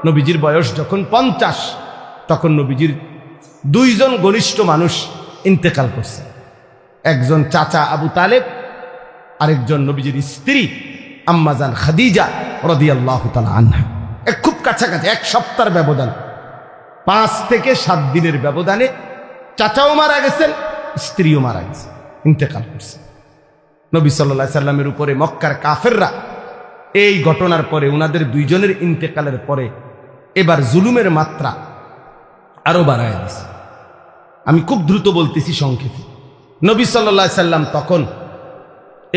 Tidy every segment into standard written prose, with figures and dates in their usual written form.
নবীজির বয়স যখন 50, তখন নবীজির দুইজন ঘনিষ্ঠ মানুষ ইন্তেকাল করছে। একজন চাচা আবু তালেব, আরেকজন নবীজির স্ত্রী আম্মাজান খাদিজা রাদিয়াল্লাহু তাআলা আনহা। খুব কাছাকাছি, 1 সপ্তাহের ব্যবধান, 5 থেকে 7 দিনের ব্যবধানে চাচাও মারা গেছেন, স্ত্রীও মারা গেছে, ইন্তেকাল করছে। নবী সাল্লাল্লাহু আলাইহি সাল্লামের উপরে মক্কার কাফেররা এই ঘটনার পরে, উনাদের দুইজনের ইন্তেকালের পরে এবার জুলুমের মাত্রা আরো বাড়ায় দিছে। আমি খুব দ্রুত বলতেছি সংক্ষেপে। নবী সাল্লাল্লাহু আলাইহি সাল্লাম তখন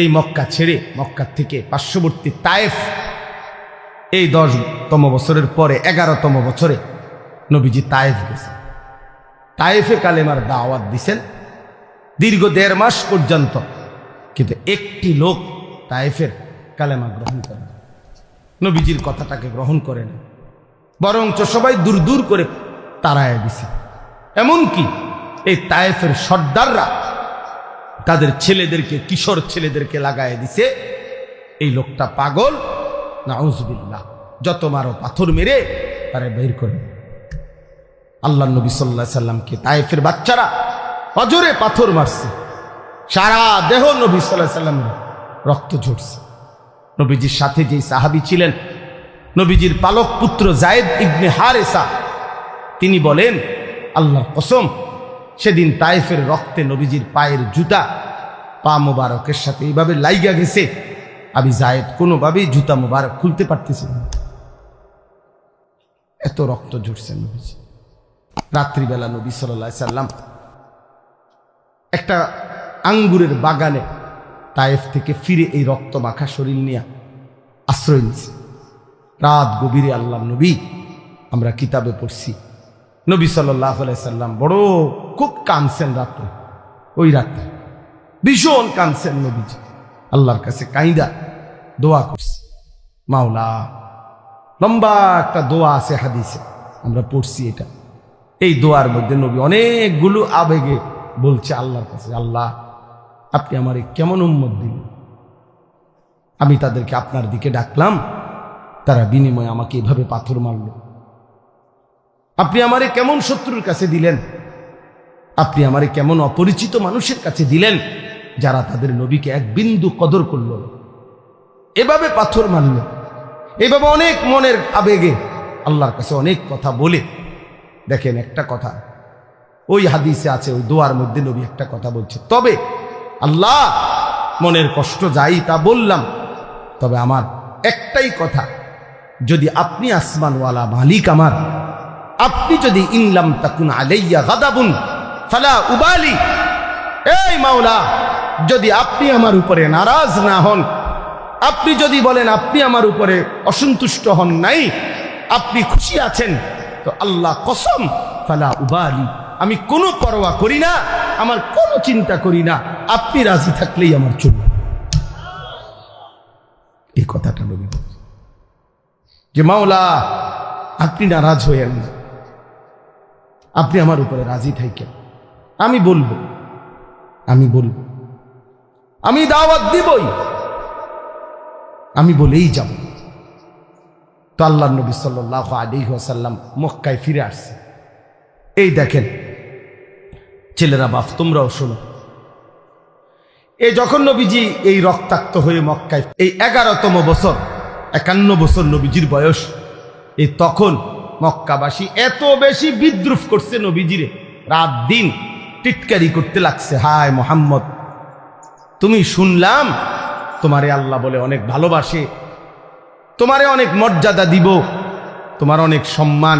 এই মক্কা ছেড়ে, মক্কা থেকে পার্শ্ববর্তী তায়েফ, এই 10তম বছরের পরে 11তম বছরে নবীজি তায়েফ গেছে। তায়েফে কালেমার দাওয়াত দিছেন দীর্ঘ 1.5 মাস পর্যন্ত, কিন্তু একটি লোক তায়েফের কালেমা গ্রহণ করে না, নবীজির কথাটাকে গ্রহণ করে না, বরঞ্চ সবাই দূর দূর করে তাড়ায় দিছে। এমনকি এই তায়েফের সর্দাররা তাদের ছেলেদেরকে, কিশোর ছেলেদেরকে লাগায় দিছে, এই লোকটা পাগল, নাউজুবিল্লাহ, যত মারো পাথর মেরে তারা বের করে। আল্লাহ নবী সাল্লাল্লাহু আলাইহি সাল্লামকে তায়েফের বাচ্চারা অজরে পাথর মারছে, সারা দেহ নবী সাল্লাল্লাহু আলাইহি সাল্লামের রক্ত ঝরছে। নবীজির সাথে যে সাহাবী ছিলেন, নবীজির পালক পুত্র যায়েদ ইবনে হারেসা, তিনি বলেন, আল্লাহর কসম, সেদিন তায়েফের রক্তে নবীজির পায়ের জুতা পা মোবারকের সাথে এইভাবে লাইগা গেছে, আমি যায়েদ কোনোভাবেই জুতা মোবারক খুলতে পারতেছি না, এত রক্ত ঝরছে নবীজি। রাত্রিবেলা নবী সাল্লাল্লাহু আলাইহি সাল্লাম একটা আঙ্গুরের বাগানে তায়েফ থেকে ফিরে এই রক্ত মাখা শরীর নিয়ে আশ্রয় নিছে। রাত গভীরে আল্লাহ নবী, আমরা কিতাবে পড়ছি, নবী সাল্লাল্লাহু আলাইহি সাল্লাম বড় খুব কাঁদছেন রাত্রে, ওই রাত্রে ভীষণ কাঁদছেন নবীজি, আল্লাহর কাছে কাইন্দা দোয়া করছে। মাওলা, লম্বা একটা দোয়া আছে হাদিসে, আমরা পড়ছি এটা। এই দোয়ার মধ্যে নবী অনেকগুলো আবেগে বলছে আল্লাহর কাছে, আল্লাহ, আপনি আমারে কেমন উম্মত দিলেন, আমি তাদেরকে আপনার দিকে ডাকলাম, তারা বিনিময়ে আমাকে এভাবে পাথর মারল। আপনি আমারে কেমন শত্রুর কাছে দিলেন, আপনি আমারে কেমন অপরিচিত মানুষের কাছে দিলেন, যারা তাদের নবীকে এক বিন্দু কদর করল, এভাবে পাথর মারল। এভাবে অনেক মনের আবেগে আল্লাহর কাছে অনেক কথা বলে, দেখেন একটা কথা ওই হাদিসে আছে, ওই দোয়ার মধ্যে নবী একটা কথা বলছে, তবে আল্লাহ, মনের কষ্ট যাই তা বললাম, তবে আমার একটাই কথা, যদি আপনি আসমানওয়ালা মালিক আমার, আপনি যদি ইনলাম তাকুন আলাইয়া গাদাবুন ফালা উবালি, এই মাওলা, যদি আপনি আমার উপরে নারাজ না হন, আপনি যদি বলেন আপনি আমার উপরে অসন্তুষ্ট হন নাই, আপনি খুশি আছেন, তো আল্লাহ কসম, ফালা উবালি, আমি কোনো পরোয়া করি না, আমার কোনো চিন্তা করি না, আপনি রাজি থাকলেই আমার চলবে। এই কথাটা নবী বলছেন যে মাওলা, আপনি নারাজ হইয়েন না, আপনি আমার উপরে রাজি থাকেন, আমি বলবো, আমি দাওয়াত দিবই, আমি বলেই যাব। তো আল্লাহ নবী সাল্লাল্লাহু আলাইহি ওয়াসাল্লাম মক্কায় ফিরে আসছে। এই দেখেন ছেলেরা, বাপ, তোমরাও শোনো, এই যখন নবীজি এই রক্তাক্ত হয়ে মক্কায়, এই 11তম বছর, 51 বছর নবীজির বয়স, এই তখন মক্কাবাসী এত বেশি বিদ্রুপ করছে নবীজিরে, রাত দিন টিটকারি করতে লাগছে, হায় মোহাম্মদ, তুমি শুনলাম তোমারে আল্লাহ বলে অনেক ভালোবাসে, তোমারে অনেক মর্যাদা দিব, তোমার অনেক সম্মান,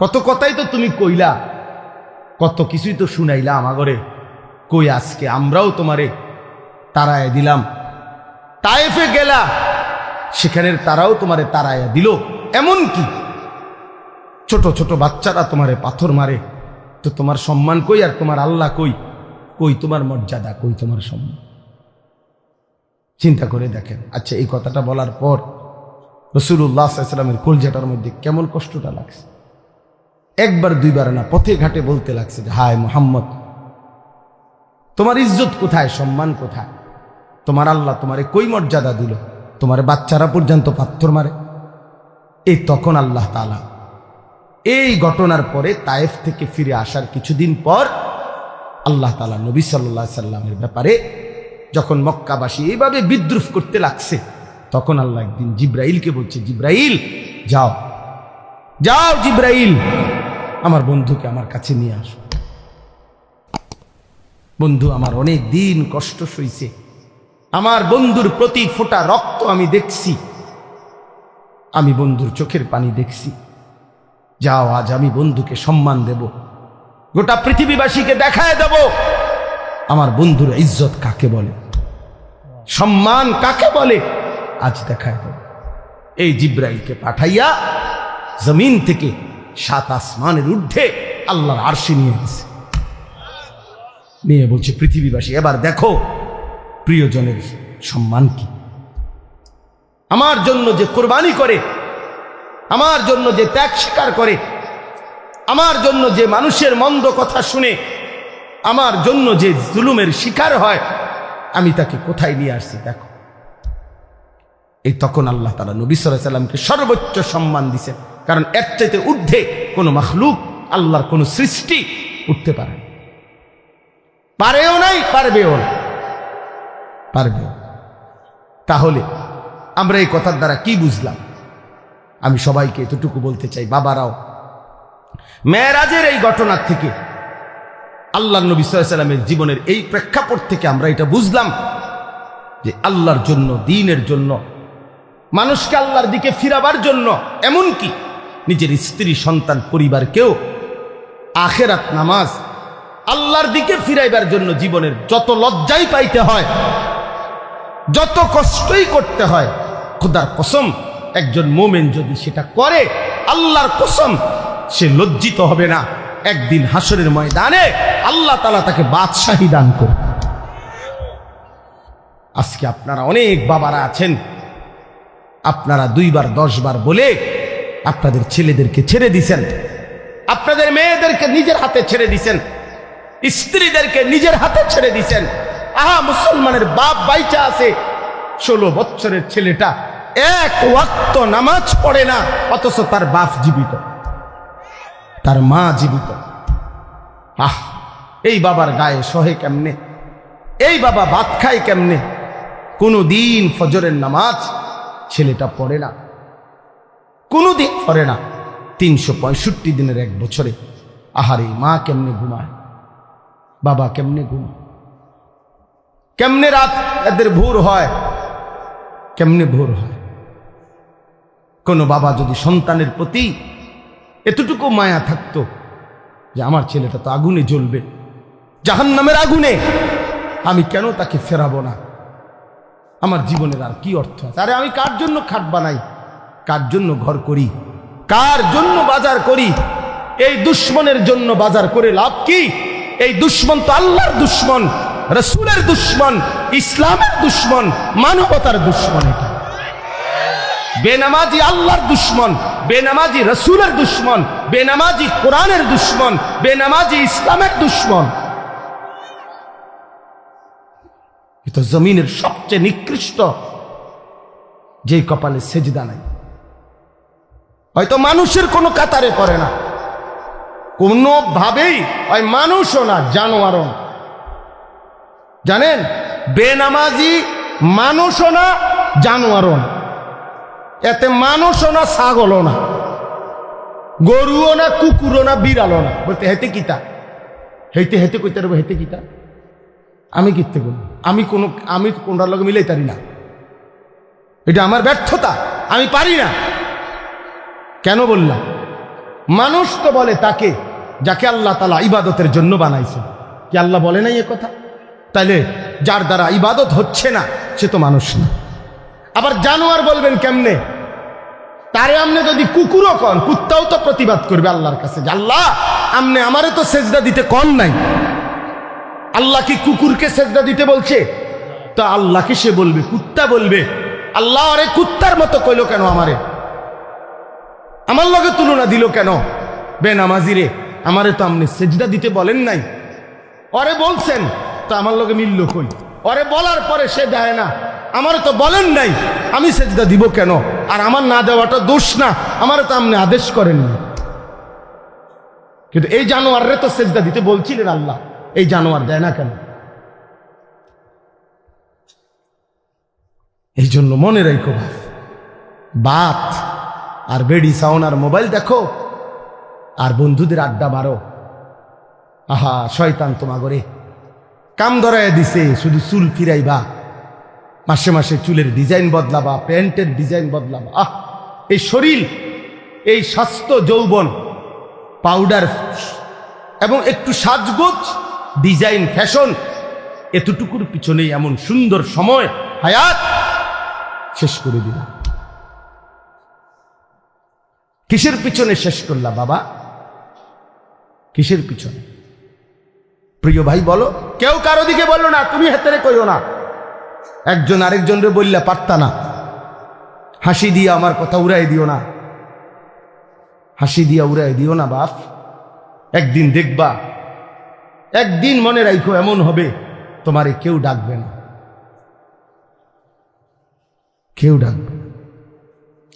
কত কথাই তো তুমি কইলা, কত কিছুই তো শুনাইলা আমাগরে, কই আজকে আমরাও তোমারে তাড়ায় দিলাম, তায়েফে গেলা, সেখানের তারাও তোমারে তাড়ায় দিল, এমন কি ছোট ছোট বাচ্চারা তোমারে পাথর মারে, তো তোমার সম্মান কই, আর তোমার আল্লাহ কই, কই তোমার মর্যাদা, কই তোমার সম্মান? চিন্তা করে দেখেন। আচ্ছা, এই কথাটা বলার পর রাসূলুল্লাহ সাল্লাল্লাহু আলাইহি ওয়াসাল্লামের কলজাটার মধ্যে কেমন কষ্টটা লাগছে, একবার দুইবার না, পথে ঘাটে বলতে লাগছে যে হায় মোহাম্মদ, তোমার ইজ্জত কোথায়, সম্মান কোথায়, তোমার আল্লাহ তোমারে কই মর্যাদা দিল, তোমার বাচ্চারা পর্যন্ত পাথর মারে, এই তখন আল্লাহ তাআলা এই ঘটনার পরে তায়েফ থেকে ফিরে আসার কিছুদিন পর আল্লাহ তাআলা নবী সাল্লাল্লাহু আলাইহি সাল্লামের ব্যাপারে যখন মক্কাবাসী এইভাবে বিদ্রুপ করতে লাগছে, তখন আল্লাহ একদিন জিব্রাইলকে বলছে, জিব্রাইল যাও যাও, জিব্রাইল আমার বন্ধুকে আমার কাছে নিয়ে আসো। বন্ধু আমার অনেক দিন কষ্ট সইছে, আমার বন্ধুর প্রতি ফোঁটা রক্ত আমি দেখছি, আমি বন্ধুর চোখের পানি দেখছি। যাও, আজ আমি বন্ধুকে সম্মান দেব, গোটা পৃথিবীবাসীকে দেখায় দেব আমার বন্ধুর ইজ্জত কাকে বলে, সম্মান কাকে বলে, আজ দেখায় দেব। এই জিব্রাইলকে পাঠাইয়া জমিন থেকে 7 আসমানের ঊর্ধ্বে আল্লাহর আরশে নিয়ে গেছে, নিয়ে বলছে পৃথিবীবাসী এবার দেখো প্রিয়জনের সম্মান কি। আমার জন্য যে কোরবানি করে, আমার জন্য যে ত্যাগ স্বীকার করে, আমার জন্য যে মানুষের মন্দ কথা শুনে, আমার জন্য যে জুলুমের শিকার হয়, আমি তাকে কোথায় নিয়ে আসছি দেখো। এই তখন আল্লাহ তাআলা নবী সাল্লাল্লাহু আলাইহি সাল্লামকে সর্বোচ্চ সম্মান দিয়েছেন, কারণ এর চাইতে ঊর্ধ্বে কোনো মাখলুক, আল্লাহর কোনো সৃষ্টি উঠতে পারে, পারেও নাই, পারবেও না, পারবেও। তাহলে আমরা এই কথার দ্বারা কি বুঝলাম? আমি সবাইকে এতটুকু বলতে চাই, বাবারাও, মেরাজের এই ঘটনার থেকে, আল্লাহর নবী সাল্লাল্লাহু আলাইহি সাল্লামের জীবনের এই প্রেক্ষাপট থেকে আমরা এটা বুঝলাম যে আল্লাহর জন্য, দ্বীনের জন্য, মানুষকে আল্লাহর দিকে ফিরাবার জন্য, এমনকি নিজের স্ত্রী, সন্তান, পরিবারকেও আখিরাত, নামাজ, আল্লাহর দিকে ফিরাইবার জন্য জীবনের যত লজ্জাই পাইতে হয়, যত কষ্টই করতে হয়, খোদার কসম একজন মোমেন যদি সেটা করে, আল্লাহর কসম সে লজ্জিত হবে না। একদিন হাসরের ময়দানে আল্লাহ তাআলা তাকে বাদশাহী দান করবে। আজকে আপনারা অনেক বাবারা আছেন, আপনারা 2 বার 10 বার বলে আপনাদের ছেলেদেরকে ছেড়ে দিছেন, আপনাদের মেয়েদেরকে নিজের হাতে ছেড়ে দিছেন, স্ত্রীদেরকে নিজের হাতে ছেড়ে দিছেন। আহা, মুসলমানের বাপ বাইচা আছে, 16 বছরের ছেলেটা 1 ওয়াক্ত নামাজ পড়ে না, অথচ তার বাপ জীবিত, তার মা জীবিত। আহ, এই বাবার গায়ে সহে কেমনে? এই বাবা ভাত খায় কেমনে? কোনদিন ফজরের নামাজ ছেলেটা পড়ে না, কোনদিন পড়ে না। 365 দিনের 1 বছরে আহারে মা কেমনে ঘুমায়, বাবা কেমনে ঘুমায়, কেমনে রাত এদের ভোর হয়, কেমনে ভোর হয়। কোন বাবা যদি সন্তানের প্রতি এতটুকু মায়া থাকতো যে আমার ছেলেটা তো আগুনে জ্বলবে, জাহান্নামের আগুনে, আমি কেন তাকে ফেরাবো না? আমার জীবনের আর কি অর্থ আছে? আরে আমি কার জন্য খাট বানাই, কার জন্য ঘর করি, কার জন্য বাজার করি? এই দুশ্মনের জন্য বাজার করে লাভ কি? এই দুশ্মন তো আল্লাহর দুশ্মন, রাসূলের দুশ্মন, ইসলামের দুশ্মন, মানবতার দুশ্মন। এটা বেনামাজি আল্লাহর দুশ্মন, বেনামাজি রাসূলের দুশ্মন, বেনামাজি কোরআনের দুশ্মন, বেনামাজি ইসলামের দুশ্মন। এটা জমিনের সবচেয়ে নিকৃষ্ট, যে কপালে সেজদা নাই, হয়তো মানুষের কোনো কাতারে পড়ে না, কোনোভাবেই হয় মানুষও না, জানোয়ারও না। জানেন, বেনামাজি মানুষও না, জানোয়ারও না, এতে মানুষও না, ছাগলও না, গরুও না, কুকুরও না, বিড়ালও না। বলতে হেতে কিতা, হেতে হেতে কইতে পারবো, হেতে কিতা, আমি কিতে বলবো? আমি কোনটার লগে মিলাই পারি না, এটা আমার ব্যর্থতা, আমি পারি না। কেন বললাম? মানুষ তো বলে তাকে যাকে আল্লাহ তাআলা ইবাদতের জন্য বানাইছে। কি আল্লাহ বলে নাই এ কথা? তাইলে যার দ্বারা ইবাদত হচ্ছে না সে তো মানুষ না। আবার জানোয়ার বলবেন কেমনে? তারে আমনে যদি কুকুরও কন, কুত্তাও তো প্রতিবাদ করবে আল্লাহর কাছে যে আল্লাহ আমনে আমারে তো সেজদা দিতে কন নাই। আল্লাহ কি কুকুরকে সেজদা দিতে বলছে? তো আল্লাহকে সে বলবে, কুত্তা বলবে আল্লাহ আরে কুত্তার মতো কইলো কেন, আমারে আমার লগে তুলনা দিল কেন? বেনামাজি রে, আমারে তো আমনে সেজদা দিতে বলেন নাই, ওরে বলছেন তো আমার লগে মিলল কই? ওরে বলার পরে সে দেয় না, আমারে তো বলেন নাই, আমি সেজদা দিব কেন? আর আমার না দেওয়াটা দোষ না, আমার তো আপনি আদেশ করেননি। কিন্তু এই জানোয়াররে তো সেজদা দিতে বলছিলেন আল্লাহ, এই জানোয়ার দেয় না কেন? এই জন্য মনে রাখো বাত আর বেডি সাউন আর মোবাইল দেখো আর বন্ধুদের আড্ডা মারো, আহা শয়তান তোমাগরে কাম ধরায় দিছে। শুধু চুল ফিরাইবা, মাসে মাসে চুলের ডিজাইন বদলাবা, প্যান্টের ডিজাইন বদলাবা। এই শরীর, এই স্বাস্থ্য, যৌবন, পাউডার এবং একটু সাজগোজ, ডিজাইন, ফ্যাশন, এতটুকুর পিছনে এমন সুন্দর সময় হায়াত শেষ করে দিলাম। কিসের পিছনে শেষ করলা বাবা? কিসের পিছনে? প্রিয় ভাই বলো, কেউ কারো দিকে বললো না, তুমি হাতেরে কইও না। একজন আরেকজনরে বললা পারতা না, হাসি দিয়ে আমার কথা উড়াই দিও না, হাসি দিয়া উড়াই দিও না বাপ। একদিন দেখবা, একদিন মনে রাখো এমন হবে তোমারে কেউ ডাকবে না, কেউ ডাকবে।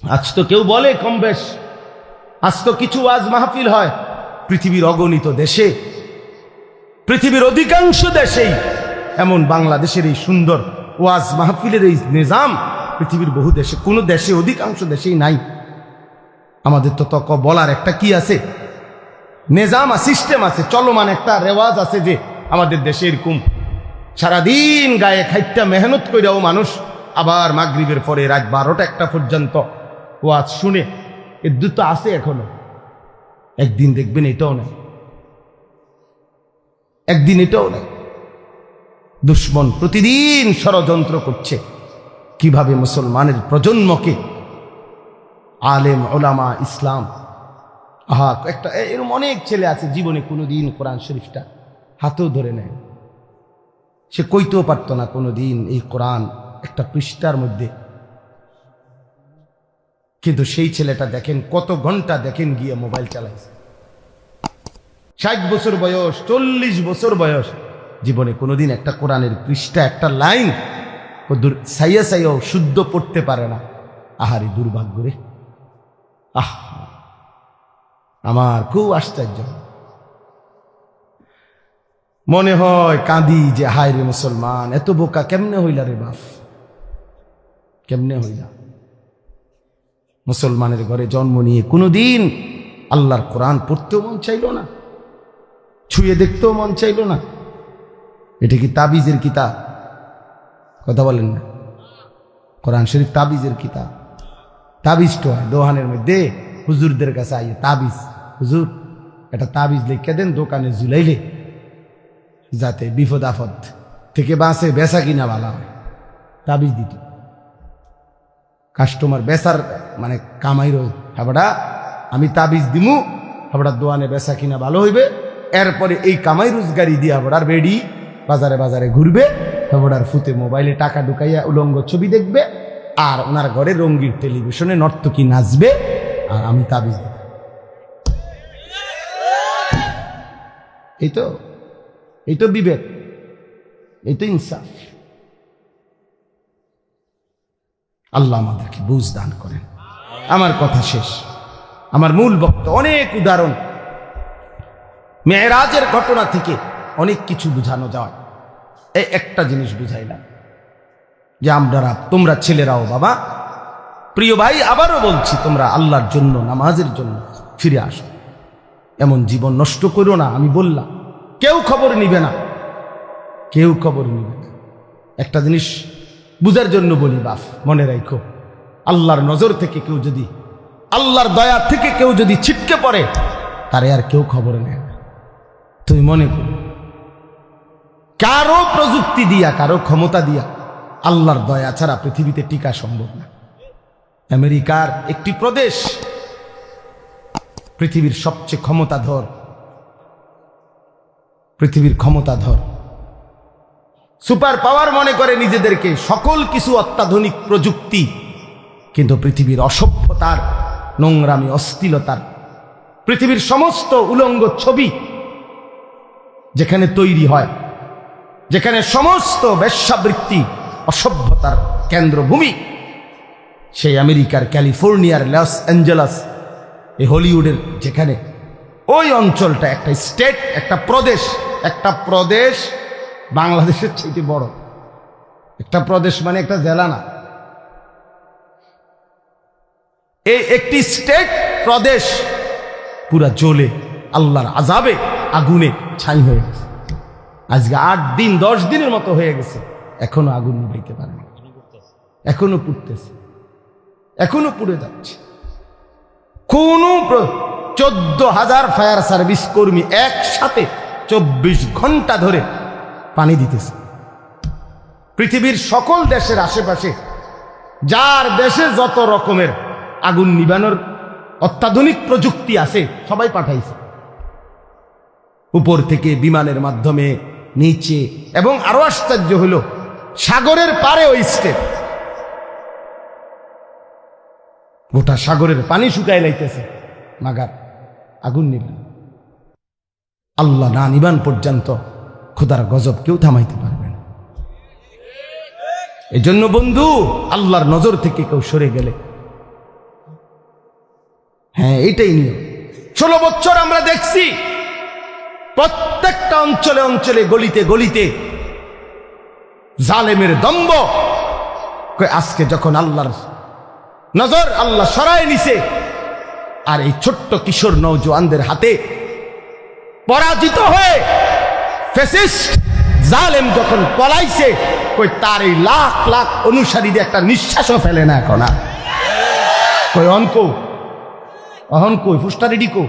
আজ তো কেউ বলে কম বেশ, আজ তো কিছু ওয়াজ মাহফিল হয় পৃথিবীর অগণিত দেশে, পৃথিবীর অধিকাংশ দেশেই এমন বাংলাদেশের এই সুন্দর ওয়াজ মাহফিলের এই নিজাম পৃথিবীর বহু দেশে, কোনো দেশে, অধিকাংশ দেশেই নাই। আমাদের তো তক বলার একটা কি আছে, নিজাম, সিস্টেম আছে, চলমান একটা রেওয়াজ আছে যে আমাদের দেশে এরকম সারাদিন গায়ে খাইটা মেহনত কইরাও মানুষ আবার মাগরিবের পরে রাত 12টা-1টা পর্যন্ত ওয়াজ শুনে, এর দুটো আছে এখনো। একদিন দেখবেন এটাও নাই, একদিন এটাও নাই। দুশ্মন প্রতিদিন ষড়যন্ত্র করছে কিভাবে মুসলমানের প্রজন্মকে, আলেম, ওলামা, ইসলাম, একটা এরকম অনেক ছেলে আছে জীবনে কোনোদিন কোরআন শরীফটা হাতেও ধরে নেয়, সে কইতেও পারত না কোনোদিন এই কোরআন একটা পৃষ্ঠার মধ্যে। কিন্তু সেই ছেলেটা দেখেন কত ঘন্টা দেখেন গিয়ে মোবাইল চালাইছে, 60 বছর বয়স, 40 বছর বয়স, জীবনে কোনোদিন একটা কোরআনের পৃষ্ঠা, একটা লাইন সাইয়া সাইয়াও শুদ্ধ পড়তে পারে না। আহারি দুর্ভাগ্য রে, আমার খুব আশ্চর্য মনে হয়, কাঁদি যে হায় রে মুসলমান, এত বোকা কেমনে হইলা রে বাপ, কেমনে হইলা? মুসলমানের ঘরে জন্ম নিয়ে কোনোদিন আল্লাহর কোরআন পড়তেও মন চাইল না, ছুঁয়ে দেখতেও মন চাইল না। এটা কি তাবিজের কিতাব? কথা বলেন না, কোরআন শরীফ তাবিজের কিতাব। তাবিজ তো হয় দোহানের মধ্যে, হুজুরদের কাছে আইয়ে তাবিজ, হুজুর এটা তাবিজ লিখে দেন দোকানে ঝুলাইলে যাতে বিপদ আপদ থেকে বাঁচে, বেচা কিনা ভালো হয়। তাবিজ দিত কাস্টমার বেচার মানে কামাইর, হাবড়া আমি তাবিজ দিমু, হাবড়া দোয়ানে বেচা কিনা ভালো হইবে, এরপরে এই কামাই রোজগারি দিয়ে হাবড়ার বেডি বাজারে বাজারে ঘুরবে, হাবড়ার ফুতে মোবাইলে টাকা ঢুকাইয়া উলঙ্গ ছবি দেখবে, আর ওনার ঘরে রঙ্গিন টেলিভিশনে নর্তকী নাচবে, আর আমি তাবিজ দিব। এই তো বিবেক, এই তো ইনসাফ। আল্লাহ আমাদেরকে বুঝ দান করেন। আমার কথা শেষ, আমার মূল বক্তব্য, অনেক উদাহরণ মেরাজের ঘটনা থেকে অনেক কিছু বোঝানো যায়। এই একটা জিনিস বুঝাইলাম যে তোমরা ছেলেরাও বাবা, প্রিয় ভাই, আবারও বলছি, তোমরা আল্লাহর জন্য, নামাজের জন্য ফিরে আসো। এমন জীবন নষ্ট করো না। আমি বললাম কেউ খবর নিবে না, কেউ খবর নিবে না। একটা জিনিস বুঝার জন্য বলি বাপ, মনে রাখো, আল্লাহর নজর থেকে কেউ যদি, আল্লাহর দয়া থেকে কেউ যদি ছিটকে পড়ে, তারে আর কেউ খবর নেয় না। তুই মনে কর, কারো প্রযুক্তি দিয়া, কারো ক্ষমতা দিয়া আল্লাহর দয়া ছাড়া পৃথিবীতে টিকা সম্ভব না। আমেরিকার একটি প্রদেশ পৃথিবীর সবচেয়ে ক্ষমতাধর, পৃথিবীর ক্ষমতাধর সুপার পাওয়ার মনে করে নিজেদেরকে, সকল কিছু অত্যাধুনিক প্রযুক্তি, কিন্তু পৃথিবীর অসভ্যতার, নোংরামি, অশ্লীলতার, পৃথিবীর সমস্ত উলঙ্গ ছবি যেখানে তৈরি হয়, যেখানে সমস্ত বেশ্যাবৃত্তি, অসভ্যতার কেন্দ্রভূমি, সেই আমেরিকার ক্যালিফোর্নিয়ার লস অ্যাঞ্জেলাস, এই হলিউডের যেখানে ওই অঞ্চলটা একটা স্টেট, একটা প্রদেশ বাংলাদেশের চেয়ে বড়। একটা প্রদেশ মানে একটা জেলা না, এই একটি স্টেট প্রদেশ পুরা জ্বলে আল্লাহর আযাবে আগুনে ছাই হয়ে গেছে। আজকে 8 দিন 10 দিনের মতো হয়ে গেছে, এখনো আগুন নিভাইতে পারে না, এখনো পুড়তেছে, এখনো পুড়ে যাচ্ছে। কোন 14,000 ফায়ার সার্ভিস কর্মী একসাথে 24 ঘন্টা ধরে পানি দিতেছে। পৃথিবীর সকল দেশের আশেপাশে যার দেশে যত রকমের আগুন নিভানোর অত্যাধুনিক প্রযুক্তি আছে সবাই পাঠাইছে, উপর থেকে বিমানের মাধ্যমে, নিচে, এবং আরো আশ্চর্য হলো সাগরের পারে ওই স্টেট, গোটা সাগরের পানি শুকায় লাইতেছে, মাগার আগুন নিবেন। আল্লাহ না নিবান পর্যন্ত খোদার গজব কেউ থামাইতে পারবে না। এজন্য বন্ধু, আল্লাহর নজর থেকে কেউ সরে গেলে, হ্যাঁ এটাই নিয়ম। 16 বছর আমরা দেখছি প্রত্যেকটা অঞ্চলে অঞ্চলে, গলিতে গলিতে জালেমের দম্ভ। আজকে যখন আল্লাহর নজর আল্লাহ সরায় নিছে, আর এই ছোট্ট কিশোর নওজোয়ানদের হাতে পরাজিত হয়ে ফ্যাসিস্ট জালেম যখন পলাইছে, কই তার এই লাখ লাখ অনুসারীদের একটা নিঃশ্বাসও ফেলে না এখন। কই অহন কই ফুস্টা রেডি কো,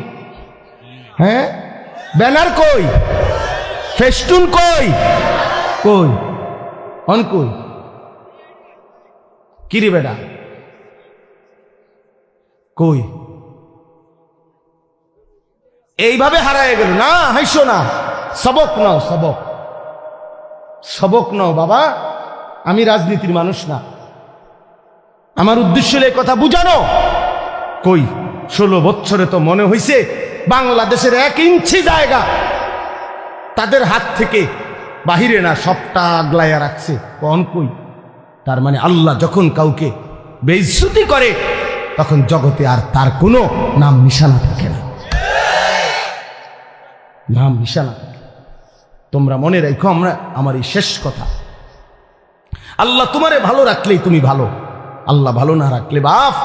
হ্যাঁ ব্যানার কই, ফেস্টুন কই, কই অন কই, কিরে বেটা কই? এইভাবে হারায় গেল না। হাইসো না, সবক নাও, সবক নাও বাবা। আমি রাজনীতির মানুষ না, আমার উদ্দেশ্য এই কথা বুঝানো। কই 16 বছরে তো মনে হইছে বাংলাদেশের 1 ইঞ্চি জায়গা তাদের হাত থেকে বাহিরে না, সবটা আগলাইয়া রাখছে। কোন কই? তার মানে আল্লাহ যখন কাউকে বেইজ্জতি করে তখন জগতে আর তার কোনো নাম নিশানা থাকে না, নাম নিশানা থাকে। তোমরা মনে রাখো, আমার এই শেষ কথা, আল্লাহ তোমারে ভালো রাখলেই তুমি ভালো, আল্লাহ ভালো না রাখলে বাপ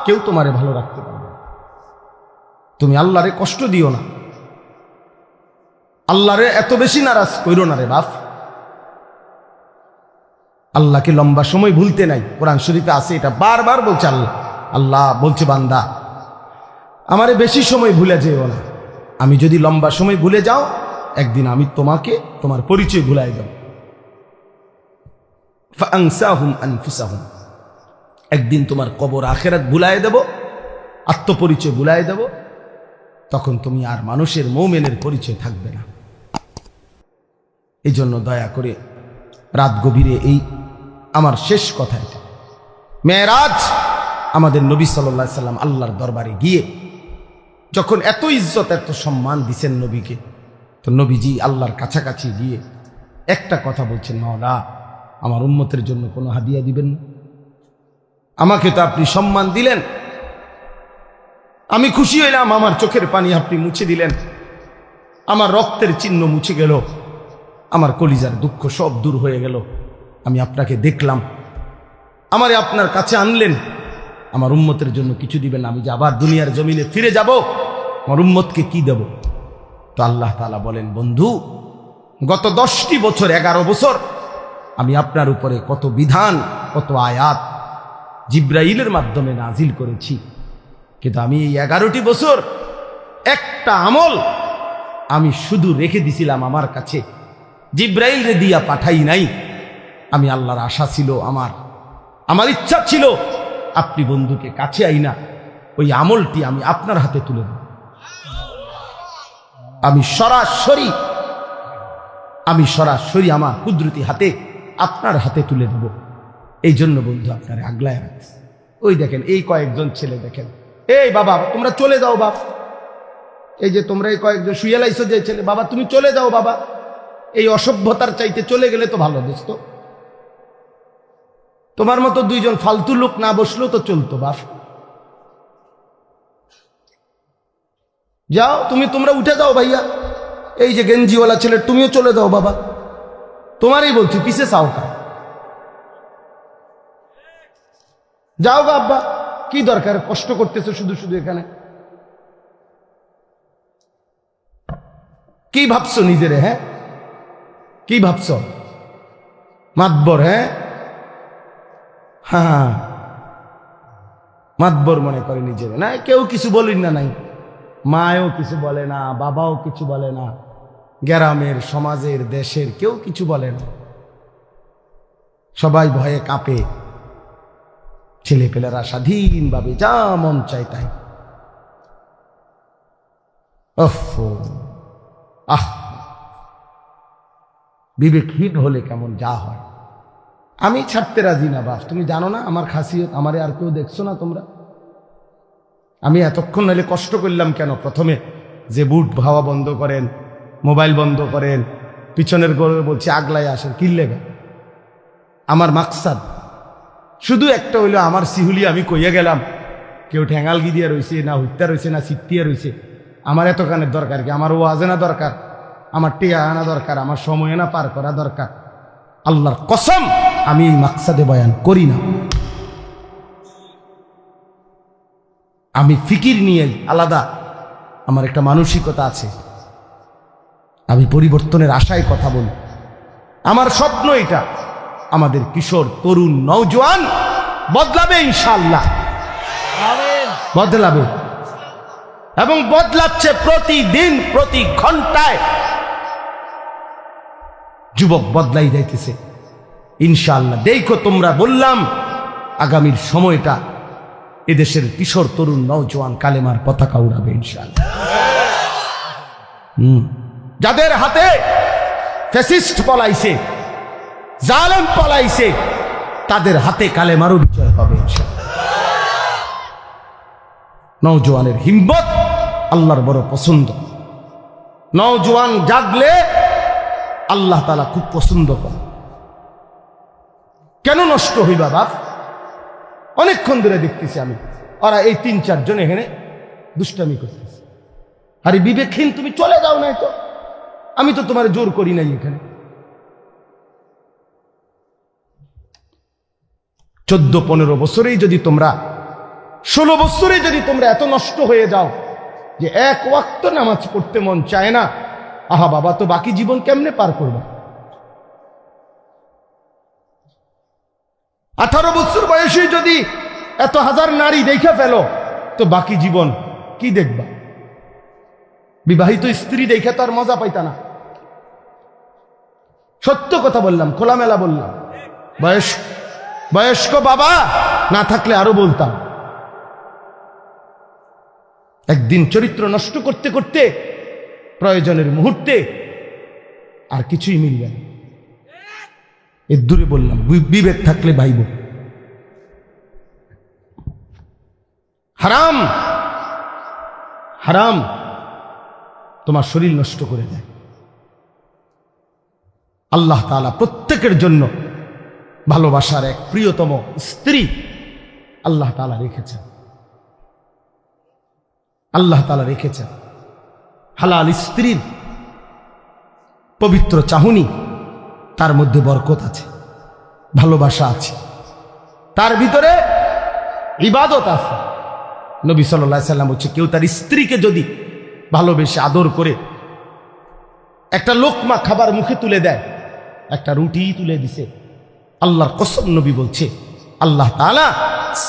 কেউ তোমারে ভালো রাখতে পারবে। তুমি আল্লাহরে কষ্ট দিও না, আল্লাহরে এত বেশি নারাজ কইরো না রে বাপ। আল্লাহকে লম্বা সময় ভুলতে নাই, কোরআন শরীফে আছে, এটা বারবার বলছে আল্লাহ। আল্লাহ বলছে বান্দা আমারে বেশি সময় ভুলে যেও না, আমি যদি লম্বা সময় ভুলে যাও একদিন আমি তোমাকে তোমার পরিচয় ভুলাই দেব। ফাআনসাহুম আনফুসাহুম, একদিন তোমার কবর আখিরাত ভুলাই দেব, আত্মপরিচয় ভুলাই দেব, তখন তুমি আর মানুষের মুমিনের পরিচয় থাকবে না। এই জন্য দয়া করে রাত গভীরে এই আমার শেষ কথা, এটা মেরাজ, আমাদের নবী সাল্লাল্লাহু আলাইহি সাল্লাম আল্লাহর দরবারে গিয়ে যখন এত ইজ্জত এত সম্মান দিছেন নবীকে, তো নবীজি আল্লাহর কাছাকাছি গিয়ে একটা কথা বলছেন, মাওলা আমার উম্মতের জন্য কোনো হাদিয়া দিবেন না? আমাকে তো আপনি সম্মান দিলেন, আমি খুশি হইলাম, আমার চোখের পানি আপনি মুছে দিলেন, আমার রক্তের চিহ্ন মুছে গেল, আমার কলিজার দুঃখ সব দূর হয়ে গেল, আমি আপনাকে দেখলাম, আমারে আপনার কাছে আনলেন, আমার উম্মতের জন্য কিছু দিবেন? আমি যে আবার দুনিয়ার জমিনে ফিরে যাব, আমার উম্মতকে কি দেব? তো আল্লাহ তাআলা বলেন, বন্ধু গত 10টি বছর 11 বছর আমি আপনার উপরে কত বিধান কত আয়াত জিব্রাইলের মাধ্যমে নাজিল করেছি, কিন্তু আমি এই 11টি বছর একটা আমল আমি শুধু রেখে দিছিলাম আমার কাছে, জিব্রাইল রে দিয়া পাঠাই নাই। আমি আল্লাহর আশা ছিল, আমার ইচ্ছা ছিল আপনি বন্ধুকে কাছে আইনা ওই আমলটি আমি আপনার হাতে তুলে দেব, আমি সরাসরি আমার কুদরতি হাতে আপনার হাতে তুলে দেব। এই জন্য বন্ধু আপনারে আগলায় রাখছে। ওই দেখেন এই কয়েকজন ছেলে, দেখেন এই বাবা তোমরা চলে যাও বাপ, এই যে তোমরা এই কয়েকজন শুয়ে লাইছো যে ছেলে, বাবা তুমি চলে যাও বাবা, এই অসভ্যতার চাইতে চলে গেলে তো ভালো দোস্ত। তোমার মতো দুইজন ফালতু লোক না বসলেও তো চলতো বাপ। যাও তোমরা উঠে যাও ভাইয়া, এই যে গেঞ্জিওয়ালা ছেলে তুমিও চলে যাও বাবা, তোমারই বলছি, পিছে চাও কা, যাও গা আব্বা, কি দরকার কষ্ট করতেছো শুধু শুধু এখানে? কি ভাবছো নিজেরে? হ্যাঁ কি ভাবছো? মাতবর? হ্যাঁ হ্যাঁ মাতবর মনে করে নিজেরে। না কেউ কিছু বলেন না, নাই মায়ও কিছু বলে না, বাবাও কিছু বলে না, গ্রামের সমাজের দেশের কেউ কিছু বলে না, সবাই ভয়ে কাঁপে, ছেলেপেলেরা স্বাধীনভাবে যা মন চায় তাই। বিবেকহীন হলে কেমন যা হয়। আমি ছাড়তে রাজি না বাপ, তুমি জানো না আমার খাসিয়ত, আমারে আর কেউ দেখছো না তোমরা। আমি এতক্ষণ হলে কষ্ট করলাম কেন? প্রথমে যে বুট ভাওয়া বন্ধ করেন, মোবাইল বন্ধ করেন, পিছনের গড়ে বলছি আগলাই আসেন, কিল্লেগা আমার মাকসাদ শুধু একটা হইলো, আমার সিহুলি আমি কইয়া গেলাম, কেউ ঠ্যাঙালগি দিয়ে রয়েছে না, হত্যা রয়েছে না, সিত্তিয়া রয়েছে, আমার এত কানের দরকার কি? আমার ওয়াজে না দরকার, আমার টিয়া আনা দরকার, আমার সময় না পার করা দরকার। আল্লাহর কসম আমি এই মাকসাদে বয়ান করি না। আমি ফিকির নিয়ে আলাদা, আমার একটা মানসিকতা আছে, আমি পরিবর্তনের আশায় কথা বলি। আমার স্বপ্ন এটা, আমাদের কিশোর তরুণ নওজোয়ান বদলাবে ইনশাআল্লাহ, বদলাবে এবং বদলাচ্ছে প্রতিদিন, প্রতি ঘন্টায় যুবক বদলাই যাইতেছে ইনশাআল্লাহ। দেখো তোমরা, বললাম আগামীর সময়টা এদেশের কিশোর তরুণ নওজোয়ান কালেমার পতাকা উড়াবে ইনশাআল্লাহ। যাদের হাতে ফ্যাসিস্ট পলাইছে, জালেম পলাইছে, তাদের হাতে কালেমারও বিজয় হবে ইনশাআল্লাহ। নওজোয়ানের হিম্মত আল্লাহর বড় পছন্দ। নওজোয়ান জাগলে আল্লাহ তাআলা খুব পছন্দ করে। কেন নষ্ট হইবা বাপ? অনেকক্ষণ ধরে দেখতেছি আমি, ওরা এই 3-4 জন এখানে দুষ্টামি করতেছে। আরে বিবেকহীন, তুমি চলে যাও নাই তো, আমি তো তোমার জোর করি নাই এখানে। 14-15 বছরেই যদি তোমরা, 16 বছরে যদি তোমরা এত নষ্ট হয়ে যাও যে এক ওয়াক্ত নামাজ পড়তে মন চায় না, আহা বাবা, তো বাকি জীবন কেমনে পার করবা? 18 বছর বয়সে যদি এত হাজার নারী দেখে ফেলো, তো বাকি জীবন কি দেখবা? বিবাহিত স্ত্রী দেখে তো আর মজা পাইতা না। সত্য কথা বললাম, খোলামেলা বললাম। বয়স্ক বাবা না থাকলে আরো বলতাম। একদিন চরিত্র নষ্ট করতে করতে প্রয়োজনের মুহূর্তে আর কিছুই মিলবে না। এর দূরে বললাম, বিবেক থাকলে ভাইব। হারাম হারাম তোমার শরীর নষ্ট করে দেয়। আল্লাহ তাআলা প্রত্যেকের জন্য ভালোবাসার এক প্রিয়তম স্ত্রী আল্লাহ তাআলা রেখেছেন। আল্লাহ তাআলা রেখেছেন হালাল স্ত্রীর পবিত্র চাহনি, তার মধ্যে বরকত আছে, ভালোবাসা আছে, তার ভিতরে ইবাদত আছে। নবী সাল্লাল্লাহু আলাইহি সাল্লাম বলছে, কেউ তার স্ত্রীকে যদি ভালোবেসে আদর করে একটা লোকমা খাবার মুখে তুলে দেয়, একটা রুটি তুলে দিছে, আল্লাহর কসম নবী বলছে আল্লাহ তাআলা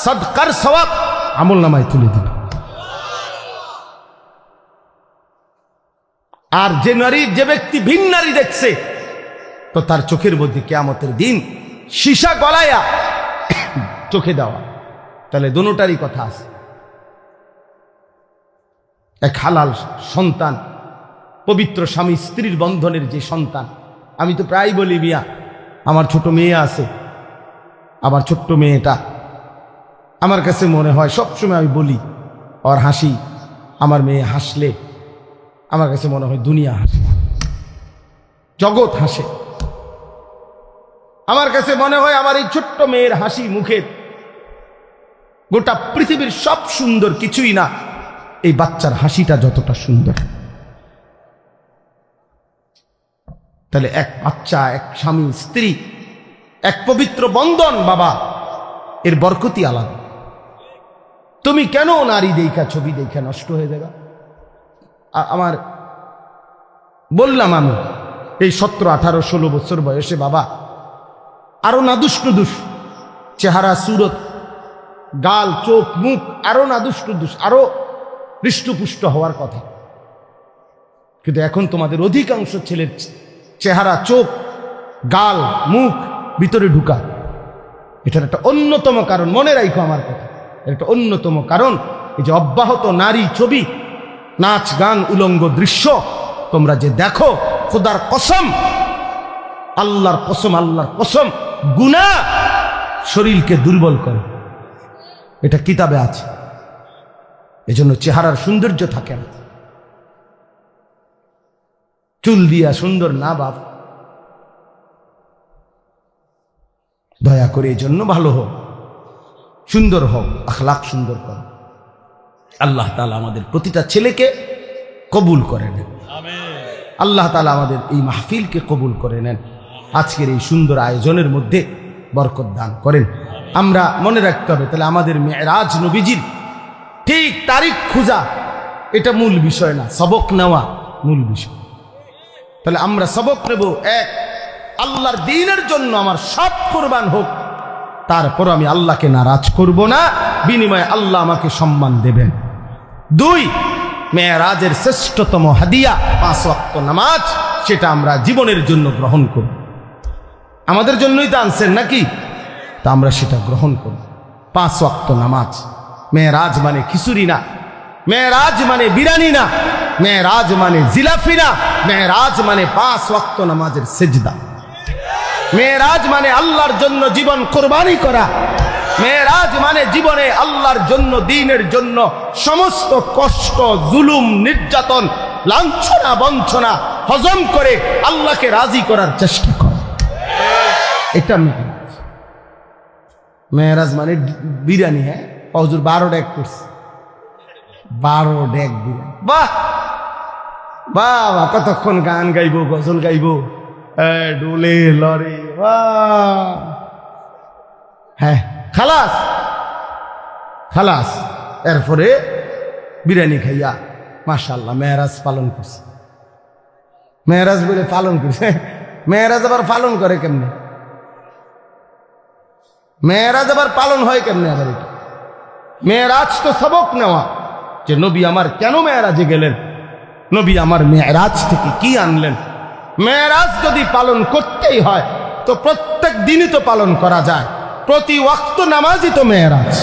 সাদকার সওয়াব আমলনামায় তুলে দিবে। আর যে ব্যক্তি ভিন নারী দেখছে, তো তার চোখের মধ্যে কিয়ামতের দিন সীসা গলায়া চোখে দেওয়া। তাহলে দুটোটারই কথা আছে। এক হালাল সন্তান, পবিত্র স্বামী স্ত্রীর বন্ধনের যে সন্তান, আমি তো প্রায় বলি, মিয়া আমার ছোট মেয়ে আছে, আমার ছোট্ট মেয়েটা আমার কাছে মনে হয়, সবসময় আমি বলি ওর হাসি, আমার মেয়ে হাসলে আমার কাছে মনে হয় দুনিয়া হাসে, জগৎ হাসে। আমার কাছে মনে হয় আমার এই ছোট্ট মেয়ের হাসি মুখের গোটা পৃথিবীর সব সুন্দর কিছুই না, এই বাচ্চার হাসিটা যতটা সুন্দর। তাহলে এক বাচ্চা, এক স্বামী স্ত্রী, এক পবিত্র বন্ধন, বাবা, এর বরকতি আলাদা। তুমি কেন নারী দেখা, ছবি দেখা নষ্ট হয়ে যাবে? আমার বললাম, আমি এই 17, 18, 16 বছর বয়সে বাবা আরো নাদুস নুদুস চেহারা, সুরত, গাল, চোখ, মুখ আরো নাদুস নুদুস, আরো হৃষ্টপুষ্ট হওয়ার কথা। কিন্তু এখন তোমাদের অধিকাংশ ছেলের চেহারা, চোখ, গাল, মুখ ভিতরে ঢুকা। এটার একটা অন্যতম কারণ, মনে রাখো আমার কথা, একটা অন্যতম কারণ এই যে অব্যাহত নারী ছবি, নাচ, গান, উলঙ্গ দৃশ্য তোমরা যে দেখো, খোদার কসম, আল্লাহর কসম, আল্লাহর কসম, গুনাহ শরীরকে দুর্বল করে। এটা কিতাবে আছে। এজন্য চেহারার সৌন্দর্য থাকে না। চুল দিয়া সুন্দর না বাপ, দয়া করে এই জন্য ভালো হোক, সুন্দর হোক, আখলাক সুন্দর করো। আল্লাহ তাআলা আমাদের প্রতিটা ছেলেকে কবুল করে নেন। আল্লাহ তাআলা আমাদের এই মাহফিলকে কবুল করে নেন। আজকের এই সুন্দর আয়োজনের মধ্যে বরকত দান করেন। আমরা মনে রাখতে হবে, তাহলে আমাদের মেরাজ নবীজির ঠিক তারিখ খোঁজা এটা মূল বিষয় না, সবক নেওয়া মূল বিষয়। তাহলে আমরা সবক নেব, এক, আল্লাহর দ্বীনের জন্য আমার সব কুরবান হোক, তারপর আমি আল্লাহকে নারাজ করব না, বিনিময়ে আল্লাহ আমাকে সম্মান দেবেন। 2, মেরাজের শ্রেষ্ঠতম হাদিয়া 5 ওয়াক্ত নামাজ, সেটা আমরা জীবনের জন্য গ্রহণ করব। আমাদের জন্যই তো আনছেন নাকি, তা আমরা সেটা গ্রহণ করব। 5 ওয়াক্ত নামাজ। মেরাজ মানে খিচুড়ি না, মেরাজ মানে বিরিয়ানি না, মেরাজ মানে জিলাপি না, মেরাজ মানে 5 ওয়াক্ত নামাজের সেজদা। মেরাজ মানে আল্লাহর জন্য জীবন কোরবানি করা। মেরাজ মানে জীবনে আল্লাহর জন্য, দ্বীনের জন্য সমস্ত কষ্ট, জুলুম, নির্যাতন, লাঞ্ছনা, বঞ্চনা হজম করে আল্লাহকে রাজি করার চেষ্টা করা। এটা মেরাজ। মেরাজ মানে বিরিয়ানি। হ্যাঁ, হুজুর 12 ডেক করছে, 12 ডেক বিরিয়ানি। বাহ বাবা, কতক্ষণ গান গাইবো, গজল গাইবো, ডোলে লরে, বাহ। হ্যাঁ, খালাস খালাস। এরপরে বিরিয়ানি খাইয়া মাশাআল্লাহ মেরাজ পালন করছে। মেরাজ বলে পালন করছে, মেরাজ আবার পালন করে কেমনে? মেরাজ আবার পালন হয় কেমনে? আবার এটা মেরাজ তো সবক নেওয়া, যে নবী আমার কেন মেরাজে গেলেন, নবী আমার মেরাজ থেকে কি আনলেন। মেরাজ যদি পালন করতেই হয় তো প্রত্যেক দিনই তো পালন করা যায়, প্রতি ওয়াক্ত নামাজই তো মেরাজ।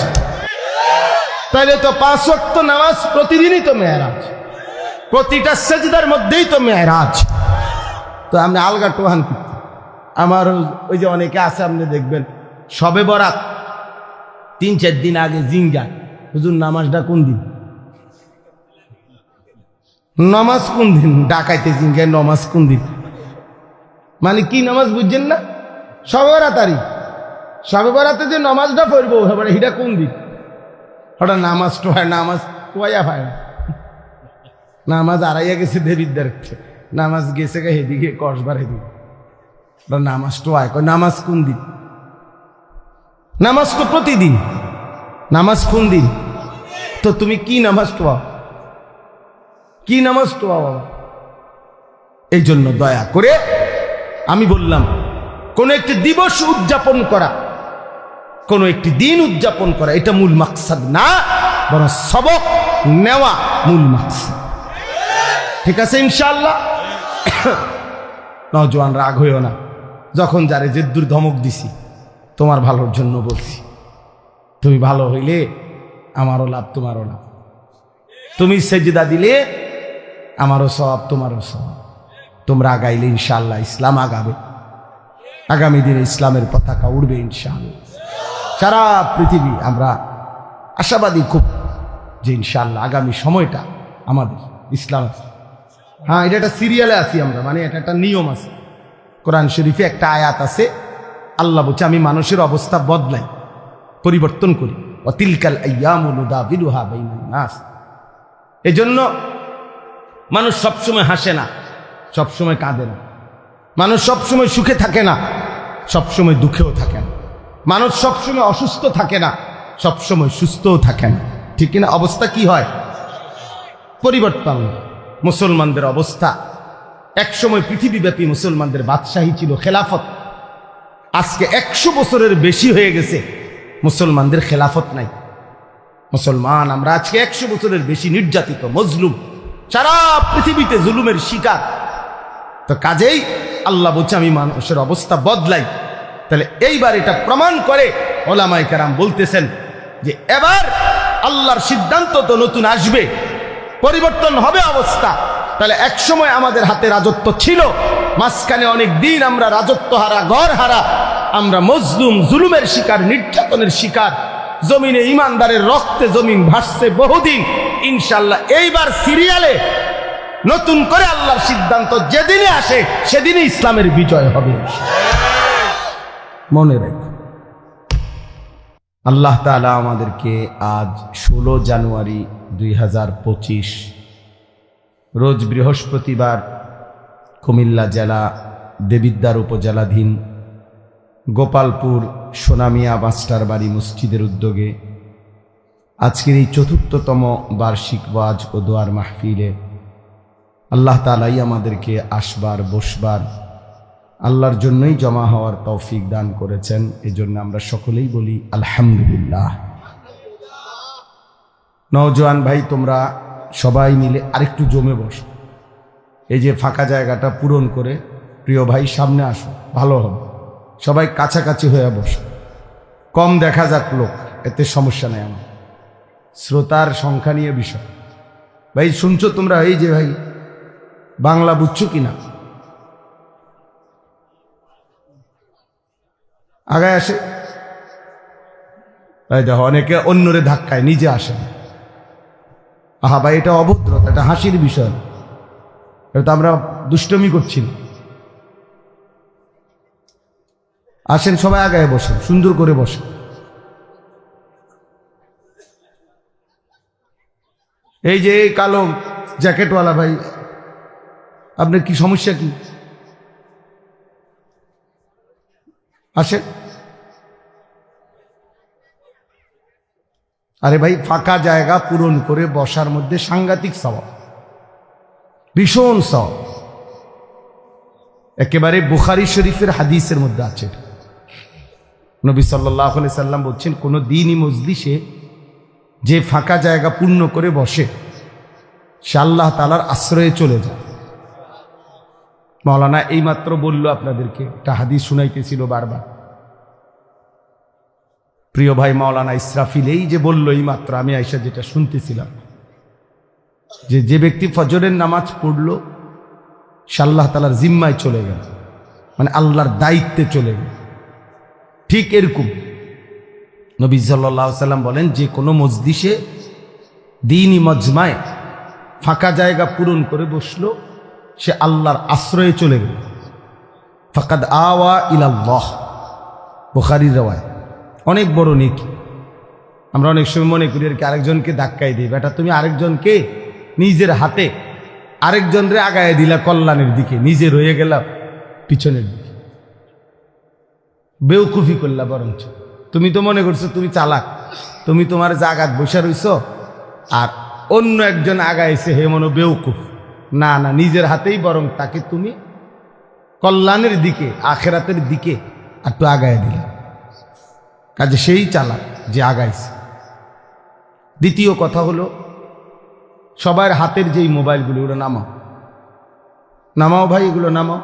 তাইলে তো 5 ওয়াক্ত নামাজ প্রতিদিনই তো মেরাজ, প্রতিটা সেজদার মধ্যেই তো মেরাজ। তো আমি আলগা টোহান করতে, আমার ওই যে অনেকে আছে, আপনি দেখবেন সবে বরাত 3-4 দিন আগে জিঙ্গা, হুজুর নামাজটা কোন দিন, নামাজ কোন দিন, ডাকাইতে জিঙ্গায় নামাজ কোন দিন, মানে কি নামাজ বুঝছেন না? সবে বরাতারি, সবে বরাতে যে নামাজটা পড়বো এবারে হিটা কোন দিন, ওটা নামাজ টোহায়, নামাজ টোয়াইয়া পায় না, নামাজ আড়াইয়া গেছে দেবিদ্দার, নামাজ গেছে গে হেদিকে কসবার হেদিকে, ওটা নামাজ টোয়ায়। নামাজ কোন দিন? নামাজ তো প্রতিদিন, নামাজ কোন দিন? তো তুমি কি নামাজ টোয়া, কি নামাজ টোয়া বাবা? এই জন্য দয়া করে আমি বললাম, কোন একটি দিবস উদযাপন করা, কোন একটি দিন উদযাপন করা, এটা মূল মাকসাদ না, বরং সবক নেওয়া মূল মাকসাদ। ঠিক আছে ইনশাআল্লাহ? নওজোয়ান রাগ হইও না, যখন যারে জেদ্দুর ধমক দিছি তোমার ভালোর জন্য বলছি। তুমি ভালো হইলে আমারও লাভ, তোমারও লাভ। তুমি সেজদা দিলে আমারও সওয়াব, তোমারও সওয়াব। তোমরা আগাইলে ইনশাআল্লাহ ইসলাম আগাবে, আগামী দিনে ইসলামের পতাকা উড়বে ইনশাআল্লাহ। সারা পৃথিবী আমরা আশাবাদী খুব, যে ইনশাআল্লাহ আগামী সময়টা আমাদের ইসলাম। হ্যাঁ, এটা একটা সিরিয়ালে আছি আমরা, মানে এটা একটা নিয়ম আছে। কোরআন শরীফে একটা আয়াত আছে, আল্লাহ বলছে আমি মানুষের অবস্থা বদলাই, পরিবর্তন করি। ওয়াতিলকাল আইয়ামু নুদাবিলুহা বাইনান নাস। এজন্য মানুষ সবসময় হাসে না, সবসময় কাঁদে না। মানুষ সবসময় সুখে থাকে না, সবসময় দুঃখেও থাকে না। মানুষ সবসময় অসুস্থ থাকে না, সবসময় সুস্থও থাকে না। ঠিক কিনা? অবস্থা কি হয়? পরিবর্তন। মুসলমানদের অবস্থা, একসময় পৃথিবীব্যাপী মুসলমানদের বাদশাহী ছিল, খেলাফত। আজকে 100 বছরের বেশি হয়ে গেছে মুসলমানদের খেলাফত নাই। মুসলমান আমরা আজকে 100 বছরের বেশি নির্যাতিত, মজলুম, সারা পৃথিবীতে জুলুমের শিকার। তো কাজেই আল্লাহ বলছে আমি মানুষের অবস্থা বদলাই। তাহলে এইবার এটা প্রমাণ করে ওলামায়ে কেরাম বলতেছেন যে এবার আল্লাহর সিদ্ধান্ত তো নতুন আসবে, পরিবর্তন হবে অবস্থা। তাহলে একসময় আমাদের হাতে রাজত্ব ছিল, মাঝখানে অনেক দিন আমরা রাজত্ব হারা, ঘর হারা, আমরা মজলুম, জুলুমের শিকার, নির্যাতনের শিকার। জমিনে ইমানদারের রক্তে জমিন ভাসছে বহুদিন। ইনশাল্লাহ এইবার সিরিয়ালে নতুন করে আল্লাহর সিদ্ধান্ত যেদিনে আসে সেদিনই ইসলামের বিজয় হবে। মনে রেখো, আল্লাহ তাআলা আমাদেরকে আজ 16 জানুয়ারি 2025 রোজ বৃহস্পতিবার কুমিল্লা জেলা দেবিদ্বার উপজেলাধীন গোপালপুর সোনামিয়া মাস্টারবাড়ি মসজিদের উদ্যোগে আজকের এই ৪র্থতম বার্ষিক ওয়াজ ও দোয়ার মাহফিলে আল্লাহ তাআলাই আমাদেরকে আসবার, বসবার, আল্লাহর জন্যই জমা হওয়ার তৌফিক দান করেছেন। এজন্য আমরা সকলেই বলি আলহামদুলিল্লাহ। নওজোয়ান ভাই, তোমরা সবাই মিলে আরেকটু জমে বসো। এই যে ফাঁকা জায়গাটা পূরণ করে প্রিয় ভাই সামনে আসো, ভালো হবে। সবাই কাছাকাছি হয়ে বসো, কম দেখা যাক লোক, এতে সমস্যা নেই আমার। শ্রোতার সংখ্যা নিয়ে বিষয়। ভাই শুনছো তোমরা? এই যে ভাই বাংলা বুঝছো কিনা? আগায় আসে। দেখো অনেকে অন্যরে ধাক্কায়, নিজে আসে। আহা ভাই, এটা অভদ্রতা, এটা হাসির বিষয়। এটা আমরা দুষ্টমি করছি না। আসেন সবাই আগায় বসেন, সুন্দর করে বসেন। এই যে কালো জ্যাকেটওয়ালা ভাই, আপনার কি সমস্যা? কি আসেন। আরে ভাই, ফাঁকা জায়গা পূরণ করে বসার মধ্যে সাংঘাতিক সওয়াব, ভীষণ সওয়াব। একেবারে বুখারী শরীফের হাদিসের মধ্যে আছে। নবী সাল্লাল্লাহু আলাইহি সাল্লাম বলছেন, কোন দ্বীনি মজলিসে যে ফাঁকা জায়গা পূর্ণ করে বসে সে আল্লাহ তাআলার আশ্রয়ে চলে যায়। মাওলানা এইমাত্র বলল আপনাদেরকে, একটা হাদিস শুনাইতেছিল বারবার। প্রিয় ভাই মাওলানা ইসরাফিল এই যে বলল এইমাত্র, আমি আয়েশা যেটা শুনতেছিলাম, যে ব্যক্তি ফজরের নামাজ পড়ল সে আল্লাহ তাআলার জিম্মায় চলে গেল, মানে আল্লাহর দায়িত্বে চলে গেল। ঠিক এরকম নবী সাল্লাল্লাহু আলাইহি সাল্লাম বলেন, যে কোনো মজলিসে, দ্বীনি মজমায় ফাঁকা জায়গা পূরণ করে বসলো সে আল্লাহর আশ্রয়ে চলে গেল। ফাকাদ আওয়া ইলাল্লাহ, বুখারীর রওয়ায়াত। অনেক বড় নেকি। আমরা অনেক সময় মনে করি আর কি আরেকজনকে ধাক্কাই দিই। বেটা, তুমি আরেকজনকে নিজের হাতে আরেকজনরে আগায় দিলা কল্যাণের দিকে, নিজে রয়ে গেল পিছনের দিকে। বেউকুফি করলা বরঞ্চ। তুমি তো মনে করছো তুমি চালাক, তুমি তোমার জাগাত বসে রইছ, আর অন্য একজন আগাইছে, হে মনো বেউকুফ। না না, নিজের হাতেই বরং তাকে তুমি কল্যাণের দিকে, আখেরাতের দিকে একটু আগায় দিলা। কাজে সেই চালাক যে আগাইছে। দ্বিতীয় কথা হলো, সবার হাতের যেই মোবাইলগুলো, ওগুলো নামাও, নামাও ভাই, এগুলো নামাও।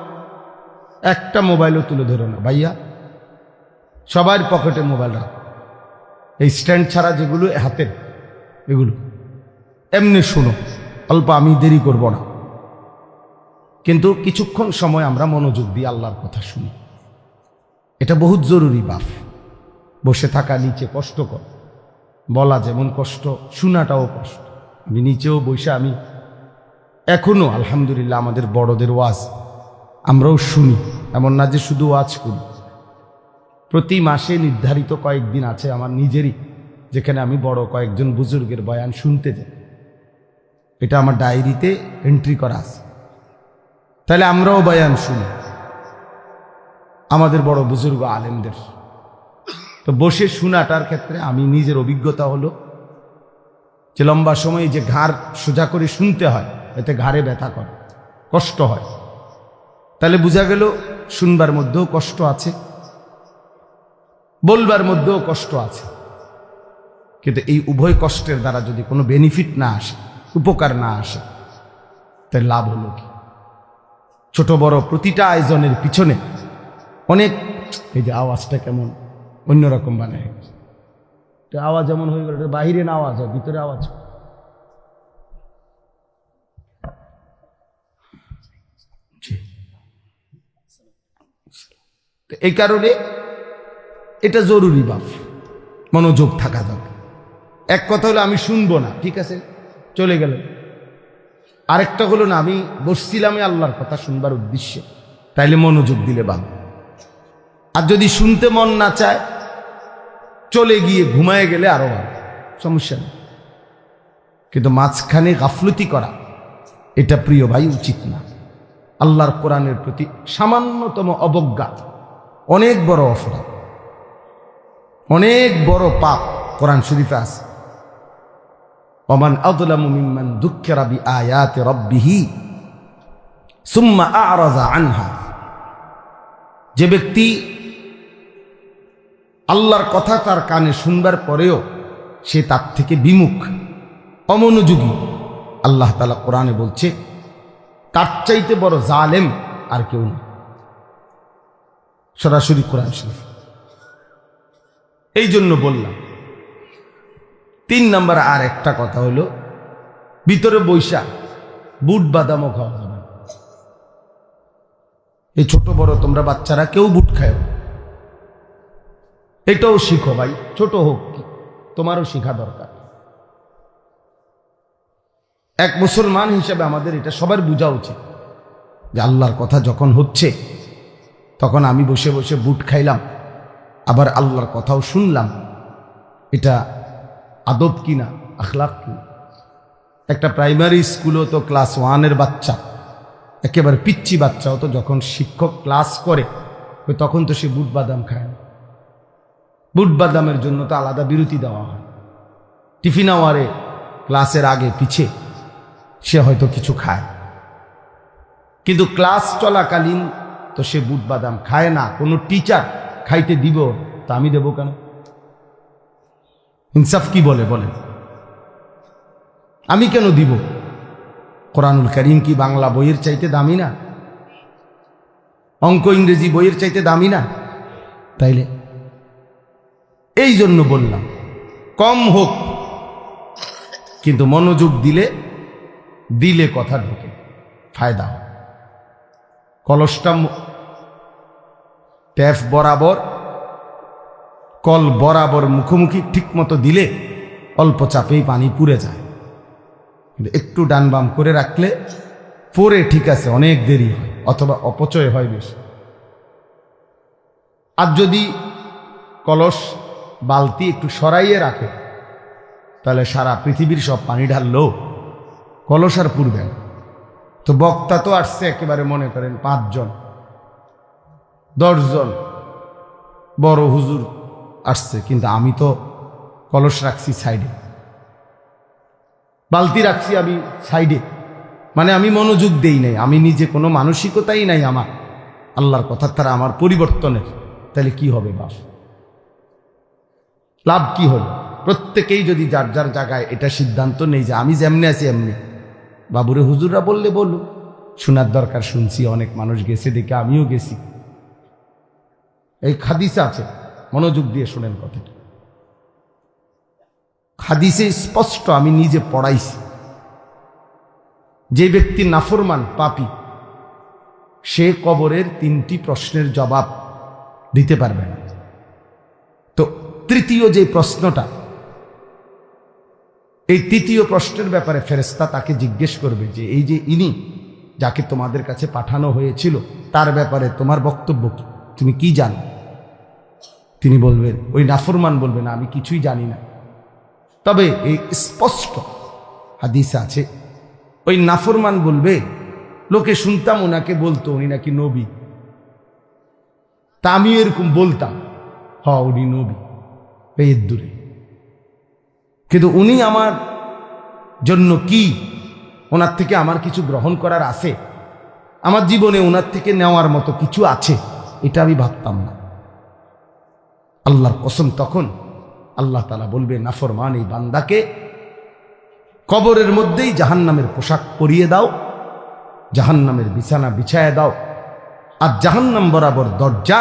একটা মোবাইলও তুলে ধরো না ভাইয়া, সবার পকেটে মোবাইল রাখো। এই স্ট্যান্ড ছাড়া যেগুলো হাতের, এগুলো এমনি শুনো। অল্প, আমি দেরি করব না, কিন্তু কিছুক্ষণ সময় আমরা মনোযোগ দিয়ে আল্লাহর কথা শুনি। এটা বহুত জরুরি বাপ। বসে থাকা নিচে কষ্টকর, বলা যেমন কষ্ট, শোনাটাও কষ্ট। আমি নিচেও বসে, আমি এখনো আলহামদুলিল্লাহ আমাদের বড়দের ওয়াজ আমরাও শুনি, এমন না যে শুধু ওয়াজ করি। প্রতি মাসে নির্ধারিত কয়েকদিন আছে আমার নিজেরই, যেখানে আমি বড় কয়েকজন বুজুর্গের বয়ান শুনতে যাই। এটা আমার ডায়েরিতে এন্ট্রি করা আছে। তাহলে আমরাও বয়ান শুনি আমাদের বড় বুজুর্গ আলেমদের। তো বসে শোনাটার ক্ষেত্রে আমি নিজের অভিজ্ঞতা হলো যে লম্বা সময় যে ঘাড় সোজা করে শুনতে হয়, এতে ঘাড়ে ব্যথা করে, কষ্ট হয়। তাহলে বোঝা গেল শুনবার মধ্যেও কষ্ট আছে, বলবার মধ্যেও কষ্ট আছে। কিন্তু এই উভয় কষ্টের দ্বারা যদি কোনো বেনিফিট না আসে, উপকার না আসে, তাই লাভ হলো কি? ছোট বড় প্রতিটা আয়োজনের পিছনে অনেক, এই যে আওয়াজটা কেমন অন্যরকম বানায়, আওয়াজ যেমন হয়ে গেল, বাহিরে না আওয়াজ হয়, ভিতরে আওয়াজ। এই কারণে এটা জরুরি বাপ, মনোযোগ থাকা দরকার। এক কথা হলো আমি শুনবো না, ঠিক আছে চলে গেল। আরেকটা হলো না, আমি বসছিলাম আল্লাহর কথা শুনবার উদ্দেশ্যে, তাইলে মনোযোগ দিলে ভালো। আর যদি শুনতে মন না চায়, চলে গিয়ে ঘুমায় গেলে আরো ভালো, সমস্যা নেই। কিন্তু মাঝখানে গাফলতি করা, এটা প্রিয় ভাই উচিত না। আল্লাহর কোরআনের প্রতি সামান্যতম অবজ্ঞা অনেক বড় অপরাধ, অনেক বড় পাপ। কোরআন শরীফে আছে, ওমান আযলামু মিম্মান যুক্কিরা বিআয়াতি রাব্বিহি সুম্মা আ'রাযা আনহা। যে ব্যক্তি আল্লাহর কথা তার কানে শুনবার পরেও সে তার থেকে বিমুখ, অমনোযোগী, আল্লাহ তাআলা কোরআনে বলছে তার চাইতে বড় জালেম আর কেউ না। সরাসরি কোরআন শরীফ। এই জন্য বললাম 3 নম্বর আর একটা কথা হলো, ভিতরে বৈশা বুট বাদামও খাওয়া যাবে। এই ছোট বড় তোমরা বাচ্চারা কেউ বুট খায়, এটাও শিখো ভাই, ছোট হোক তোমারও শেখা দরকার। এক মুসলমান হিসেবে আমাদের এটা সবার বোঝা উচিত যে আল্লাহর কথা যখন হচ্ছে তখন আমি বসে বসে বুট খাইলাম, আবার আল্লাহর কথাও শুনলাম, এটা আদব কিনা, আখলাক কিনা। একটা প্রাইমারি স্কুলও তো ক্লাস 1-এর বাচ্চা, একেবারে পিচ্চি বাচ্চাও তো যখন শিক্ষক ক্লাস করে তখন তো সে বুট বাদাম খায় না। বুট বাদামের জন্য তো আলাদা বিরতি দেওয়া হয়। টিফিন আওয়ারে ক্লাসের আগে পিছে সে হয়তো কিছু খায়, কিন্তু ক্লাস চলাকালীন তো সে বুট বাদাম খায় না। কোনো টিচার খাইতে দিব, তা আমি দেব কেন? ইনসাফ কি বলে বলেন? আমি কেন দিব? কোরআনুল কারীম কি বাংলা বইয়ের চাইতে দামি না? অঙ্ক ইংরেজি বইয়ের চাইতে দামি না? তাইলে এই জন্য বললাম কম হোক, কিন্তু মনোযোগ দিলে দিলে কথা ঢোকে, ফায়দা হয়। কলসটা ট্যাপ বরাবর, কল বরাবর মুখোমুখি ঠিক মতো দিলে অল্প চাপেই পানি পুড়ে যায়, কিন্তু একটু ডান বাম করে রাখলে পরে ঠিক আছে অনেক দেরি হয় অথবা অপচয় হয় বেশি। আর যদি কলস বালতি একটু সরাইয়ে রাখে তাহলে সারা পৃথিবীর সব পানি ঢাললেও কলস আর পুড়বে না। তো বক্তা তো আসছে একেবারে মনে করেন 5 জন 10 জন বড় হুজুর আসছে, কিন্তু আমি তো কলস রাখছি সাইডে, বালতি রাখছি আমি সাইডে, মানে আমি মনোযোগ দেই নাই, আমি নিজে কোনো মানসিকতাই নাই আমার আল্লাহর কথা তারা আমার পরিবর্তনের। তাহলে কি হবে বাপ? লাভ কি হলো? প্রত্যেকেই যদি যার যার জায়গায় এটা সিদ্ধান্ত নেই যে আমি যেমনি আছি এমনি, বাবুরে হুজুররা বললে বলুক, শোনার দরকার শুনছি, অনেক মানুষ গেছে দেখে আমিও গেছি। এই হাদিসে আছে, মনোযোগ দিয়ে শোনেন কথাটা। হাদিসে স্পষ্ট, আমি নিজে পড়াইছি, যে ব্যক্তি নাফরমান পাপী সে কবরের 3টি প্রশ্নের জবাব দিতে পারবে না। তো তৃতীয় যে প্রশ্নটা, এই তৃতীয় প্রশ্নের ব্যাপারে ফেরেশতা তাকে জিজ্ঞেস করবে যে এই যে ইনি যাকে তোমাদের কাছে পাঠানো হয়েছিল তার ব্যাপারে তোমার বক্তব্য কি, তুমি কি জানো? তিনি বলবেন, ওই নাফরমান বলবেন আমি কিছুই জানি না। তবে এই স্পষ্ট হাদিস আছে, ওই নাফরমান বলবে, লোকে শুনতাম ওনাকে বলতো উনি নাকি নবী, তা আমি এরকম বলতাম উনি নবী এর দূরে, কিন্তু উনি আমার জন্য কি, ওনার থেকে আমার কিছু গ্রহণ করার আছে, আমার জীবনে ওনার থেকে নেওয়ার মতো কিছু আছে, এটা আমি ভাবতাম না। আল্লাহর কসম, তখন আল্লাহ তাআলা বলবে নাফরমান এই বান্দাকে কবরের মধ্যেই জাহান্নামের পোশাক পরিয়ে দাও, জাহান্নামের বিছানা বিছায় দাও, আর জাহান্নাম বরাবর দরজা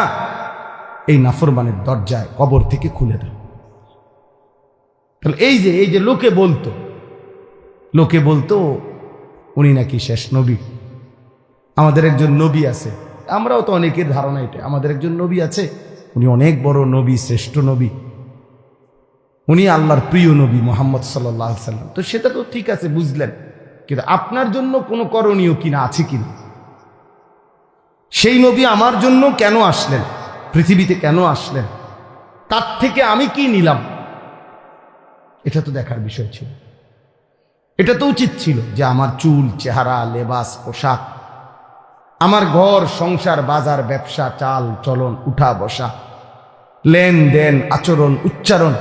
এই নাফরমানের দরজায় কবর থেকে খুলে দাও। তাহলে এই যে লোকে বলতো উনি নাকি শেষ নবী, আমাদের একজন নবী আছে, আমরাও তো অনেকের ধারণা এটা, আমাদের একজন নবী আছে, উনি অনেক বড় নবী, শ্রেষ্ঠ নবী, উনি আল্লাহর প্রিয় নবী মুহাম্মদ সাল্লাল্লাহু আলাইহি সাল্লাম। তো সেটা তো ঠিক আছে, বুঝলেন, কিন্তু আপনার জন্য কোনো করণীয় কিনা আছে কিনা, সেই নবী আমার জন্য কেন আসলেন, পৃথিবীতে কেন আসলেন, তার থেকে আমি কি নিলাম, এটা তো দেখার বিষয় ছিল। এটা তো উচিত ছিল যে আমার চুল, চেহারা, লেবাস, পোশাক, আমার ঘর সংসার, বাজার, ব্যবসা, চাল চলন, উঠা বসা, লেনদেন, আচরণ, উচ্চারণ,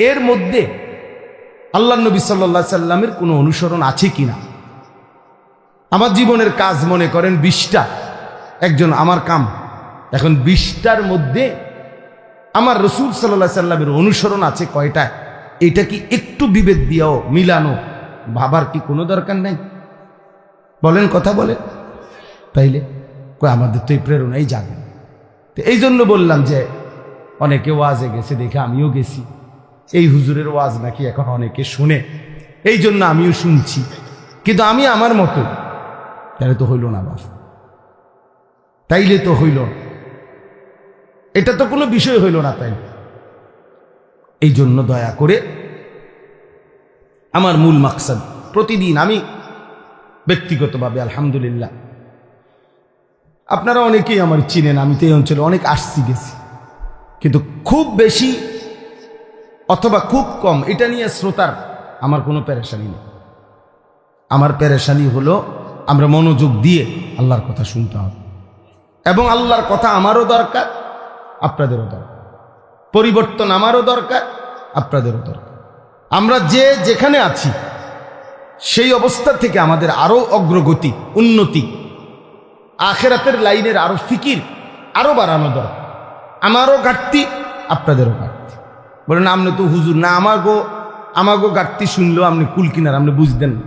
এর মধ্যে আল্লাহ নবী সাল্লাল্লাহু আলাইহি সাল্লামের কোনো অনুসরণ আছে কিনা। আমার জীবনের কাজ মনে করেন 20টা, একজন আমার কাম, এখন 20টার মধ্যে আমার রাসূল সাল্লাল্লাহু আলাইহি সাল্লামের অনুসরণ আছে কয়টা, এটা কি একটু বিবেক দিয়েও মিলানো ভাবার কি কোনো দরকার নাই? বলেন, কথা বলেন। তাইলে আমাদের তো এই প্রেরণাই জাগে। তো এই জন্য বললাম যে অনেকে ওয়াজে গেছে দেখে আমিও গেছি, এই হুজুরের ওয়াজ নাকি এখন অনেকে শুনে, এই জন্য আমিও শুনছি, কিন্তু আমি আমার মতো, তাহলে তো হইল না বাস, তাইলে তো হইল, এটা তো কোনো বিষয় হইল না। তাই এই জন্য দয়া করে আমার মূল মাকসাদ, প্রতিদিন আমি ব্যক্তিগতভাবে আলহামদুলিল্লাহ, আপনারা অনেকেই আমার চিনেন, আমি তো এই অঞ্চলে অনেক আসছি গেছি, কিন্তু খুব বেশি অথবা খুব কম এটা নিয়ে শ্রোতার আমার কোনো পেরেশানি নেই। আমার পেরেশানি হলো আমরা মনোযোগ দিয়ে আল্লাহর কথা শুনতে হবে, এবং আল্লাহর কথা আমারও দরকার, আপনাদেরও দরকার, পরিবর্তন আমারও দরকার, আপনাদেরও দরকার। আমরা যে যেখানে আছি সেই অবস্থা থেকে আমাদের আরো অগ্রগতি, উন্নতি, আখিরাতের লাইনের আরো ফিকির আরো বাড়ানো দরকার। আমারও ঘাটতি, আপনাদেরও ঘাটতি। বলেন আপনি তো হুজুর না, আমাগো ঘাটতি শুনলেও আপনি কুল কিনার, আপনি বুঝতেন না।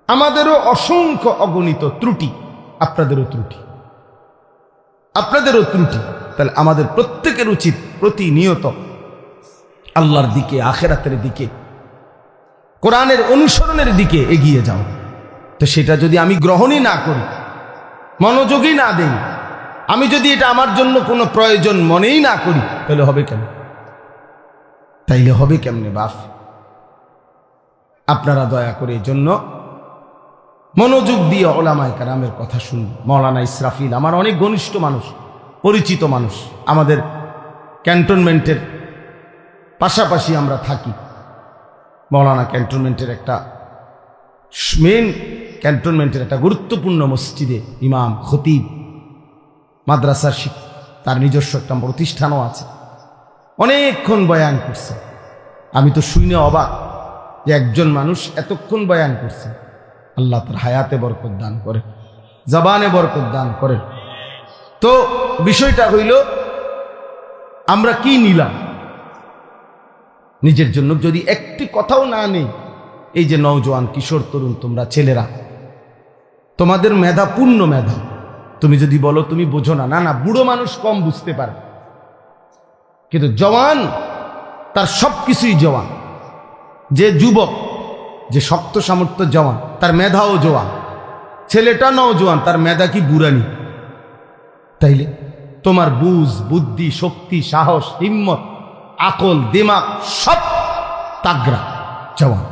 আমাদেরও অসংখ্য অগণিত ত্রুটি, আপনাদেরও ত্রুটি, আপনাদেরও ত্রুটি। তাহলে আমাদের প্রত্যেকের উচিত প্রতিনিয়ত আল্লাহর দিকে, আখিরাতের দিকে, কোরআনের অনুসরণের দিকে এগিয়ে যাও। তো সেটা যদি আমি গ্রহণই না করি, মনোযোগই না দেই, আমি যদি এটা আমার জন্য কোনো প্রয়োজন মনেই না করি, তাহলে হবে কেন? তাইলে হবে কেমনে বাপ? আপনারা দয়া করে এই জন্য মনোযোগ দিয়ে ওলামায়ে কেরামের কথা শুনুন। মাওলানা ইসরাফিল আমার অনেক ঘনিষ্ঠ মানুষ, পরিচিত মানুষ, আমাদের ক্যান্টনমেন্টের পাশাপাশি আমরা থাকি। মাওলানা ক্যান্টনমেন্টের একটা মেন ক্যান্টনমেন্টের একটা গুরুত্বপূর্ণ মসজিদে ইমাম, খতিব, মাদ্রাসার তার নিজস্ব একটা প্রতিষ্ঠানও আছে। অনেকক্ষণ বয়ান করছে, আমি তো শুনে অবাক যে একজন মানুষ এতক্ষণ বয়ান করছে। আল্লাহ তার হায়াতে বরকত দান করে, জবানে বরকত দান করে। তো বিষয়টা হইল আমরা কি নিলাম নিজের জন্য, যদি একটি কথাও না নেই। এই যে নওজোয়ান, কিশোর, তরুণ, তোমরা ছেলেরা, তোমাদের মেধা পূর্ণ মেধা। তুমি যদি বলো তুমি বোঝো না, না, বুড়ো মানুষ কম বুঝতে পারে, কিন্তু জওয়ান তার সবকিছুই জওয়ান। যে যুবক, যে শক্ত সামর্থ্য জওয়ান, তার মেধাও জওয়ান। ছেলেটা নওজোয়ান, তার মেধা কি বুড়ানি? তাইলে তোমার বুঝ, বুদ্ধি, শক্তি, সাহস, হিম্মত, আকল, দিমাগ সব তাগড়া, জওয়ান।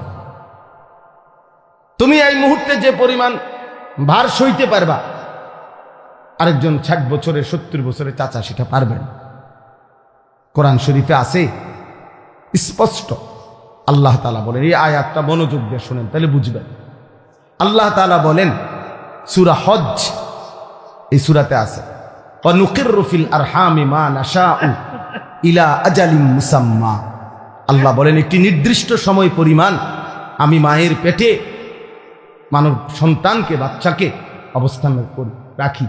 তুমি এই মুহূর্তে যে পরিমাণ ভার সইতে পারবা, আরেকজন 60 বছরের, 70 বছরের চাচা সেটা পারবেন। কোরআন শরীফে আছে স্পষ্ট। আল্লাহ তাআলা বলেন, এই আয়াতটা মনোযোগ দিয়ে শুনেন তাহলে বুঝবেন। আল্লাহ তাআলা বলেন সূরা হজ, এই সূরাতে আছে ওয়ানুকিররু ফিল আরহামি মা নাশাউ ইলা আজালিম মুসাম্মা। আল্লাহ বলেন একটি নির্দিষ্ট সময় পরিমাণ আমি মায়ের পেটে মানব সন্তানকে, বাচ্চাকে অবস্থান করি, রাখি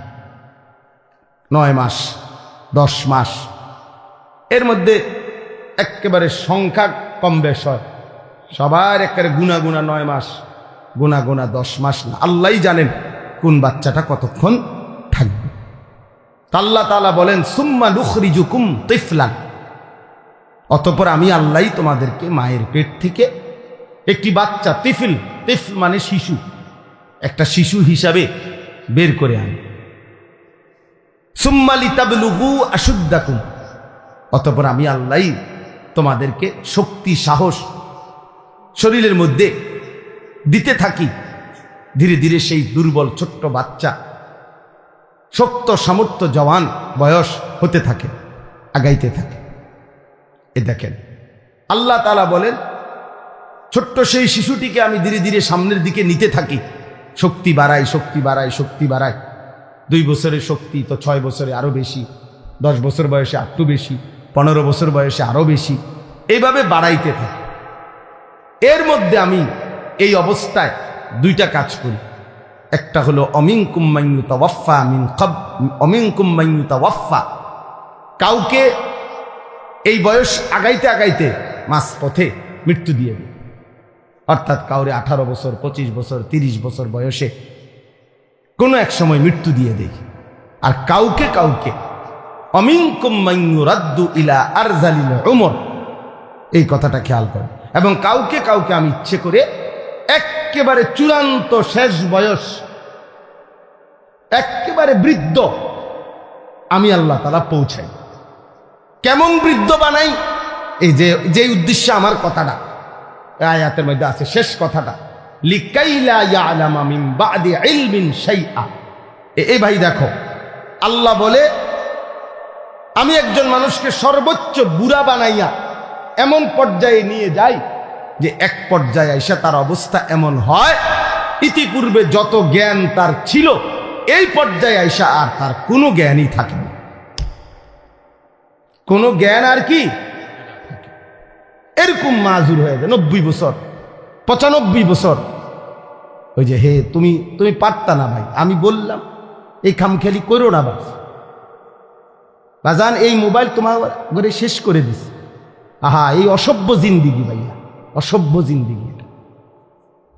9 মাস 10 মাস। এর মধ্যে একেবারে সংখ্যা কম বেশ হয়, সবার একেবারে গুনা 9 মাস, গুনা 10 মাস না। আল্লাহই জানেন কোন বাচ্চাটা কতক্ষণ থাকবে। আল্লাহ তাআলা বলেন সুম্মা নুখরিজুকুম তিফলান, অতঃপর আমি আল্লাহই তোমাদেরকে মায়ের পেট থেকে একটি বাচ্চা, তিফল মানে শিশু, একটা শিশু হিসাবে বের করে আনি। সুম্মা লিতাবলুগু আশুদ্দাকুম, অতঃপর আমি আল্লাহই তোমাদেরকে শক্তি সাহস শরীরের মধ্যে দিতে থাকি। ধীরে ধীরে সেই দুর্বল ছোট্ট বাচ্চা শক্ত সামর্থ্য জওয়ান বয়স হতে থাকে, আগাইতে থাকে। এ দেখেন আল্লাহ তাআলা বলেন ছোট্ট সেই শিশুটিকে আমি ধীরে ধীরে সামনের দিকে নিতে থাকি, শক্তি বাড়াই শক্তি বাড়াই শক্তি বাড়াই। 2 বছরের শক্তি তো 6 বছরে আরো বেশি, 10 বছর বয়সে আরো বেশি, 15 বছর বয়সে আরো বেশি, এইভাবে বাড়াইতে থাকি। এর মধ্যে আমি এই অবস্থায় 2টা কাজ করি। একটা হলো অমিনকুম মান ইউতাওয়াফা মিন ক্বাব, অমিনকুম মান ইউতাওয়াফা, কাউকে এই বয়স আগাইতে আগাইতে মাঝপথে মৃত্যু দিয়ে দেয়। অর্থাৎ কাউরে 18 বছর 25 বছর 30 বছর বয়সে কোনো এক সময় মৃত্যু দিয়ে দেয়। আর কাউকে কাউকে অমিনকুম মান ইউরাদ্দু ইলা আরজালিল উমর, এই কথাটা খেয়াল করেন। এবং কাউকে কাউকে আমি ইচ্ছে করে একেবারে চূড়ান্ত শেষ বয়স, একেবারে বৃদ্ধ আমি আল্লাহ তাআলা পৌঁছাই। কেমন বৃদ্ধ বানাই? এই যে উদ্দেশ্যে আমার কথাটা আয়াতের মধ্যে আছে, শেষ কথাটা লিকাইলা ইয়ালামা মিন বাদি ইলমিন শাইআ। এই ভাই দেখো, আল্লাহ বলে আমি একজন মানুষকে সর্বোচ্চ বুড়া বানাইয়া এমন পর্যায়ে নিয়ে যাই যে এক পর্যায়ে আইসা তার অবস্থা এমন হয় ইতিপূর্বে যত জ্ঞান তার ছিল এই পর্যায়ে আইসা আর তার কোনো জ্ঞানই থাকে না, কোনো জ্ঞান আর কি এরকম মাজুর হয়ে যায়। 90 বছর 95 বছর, ওই যে হে তুমি পারতা না ভাই, আমি বললাম এই খামখেয়ালি করো না বাজান, এই মোবাইল তোমার ঘরে শেষ করে দিস। আহা, এই অসভ্য জিন্দিগি ভাইয়া, অসভ্য জিন্দিগি,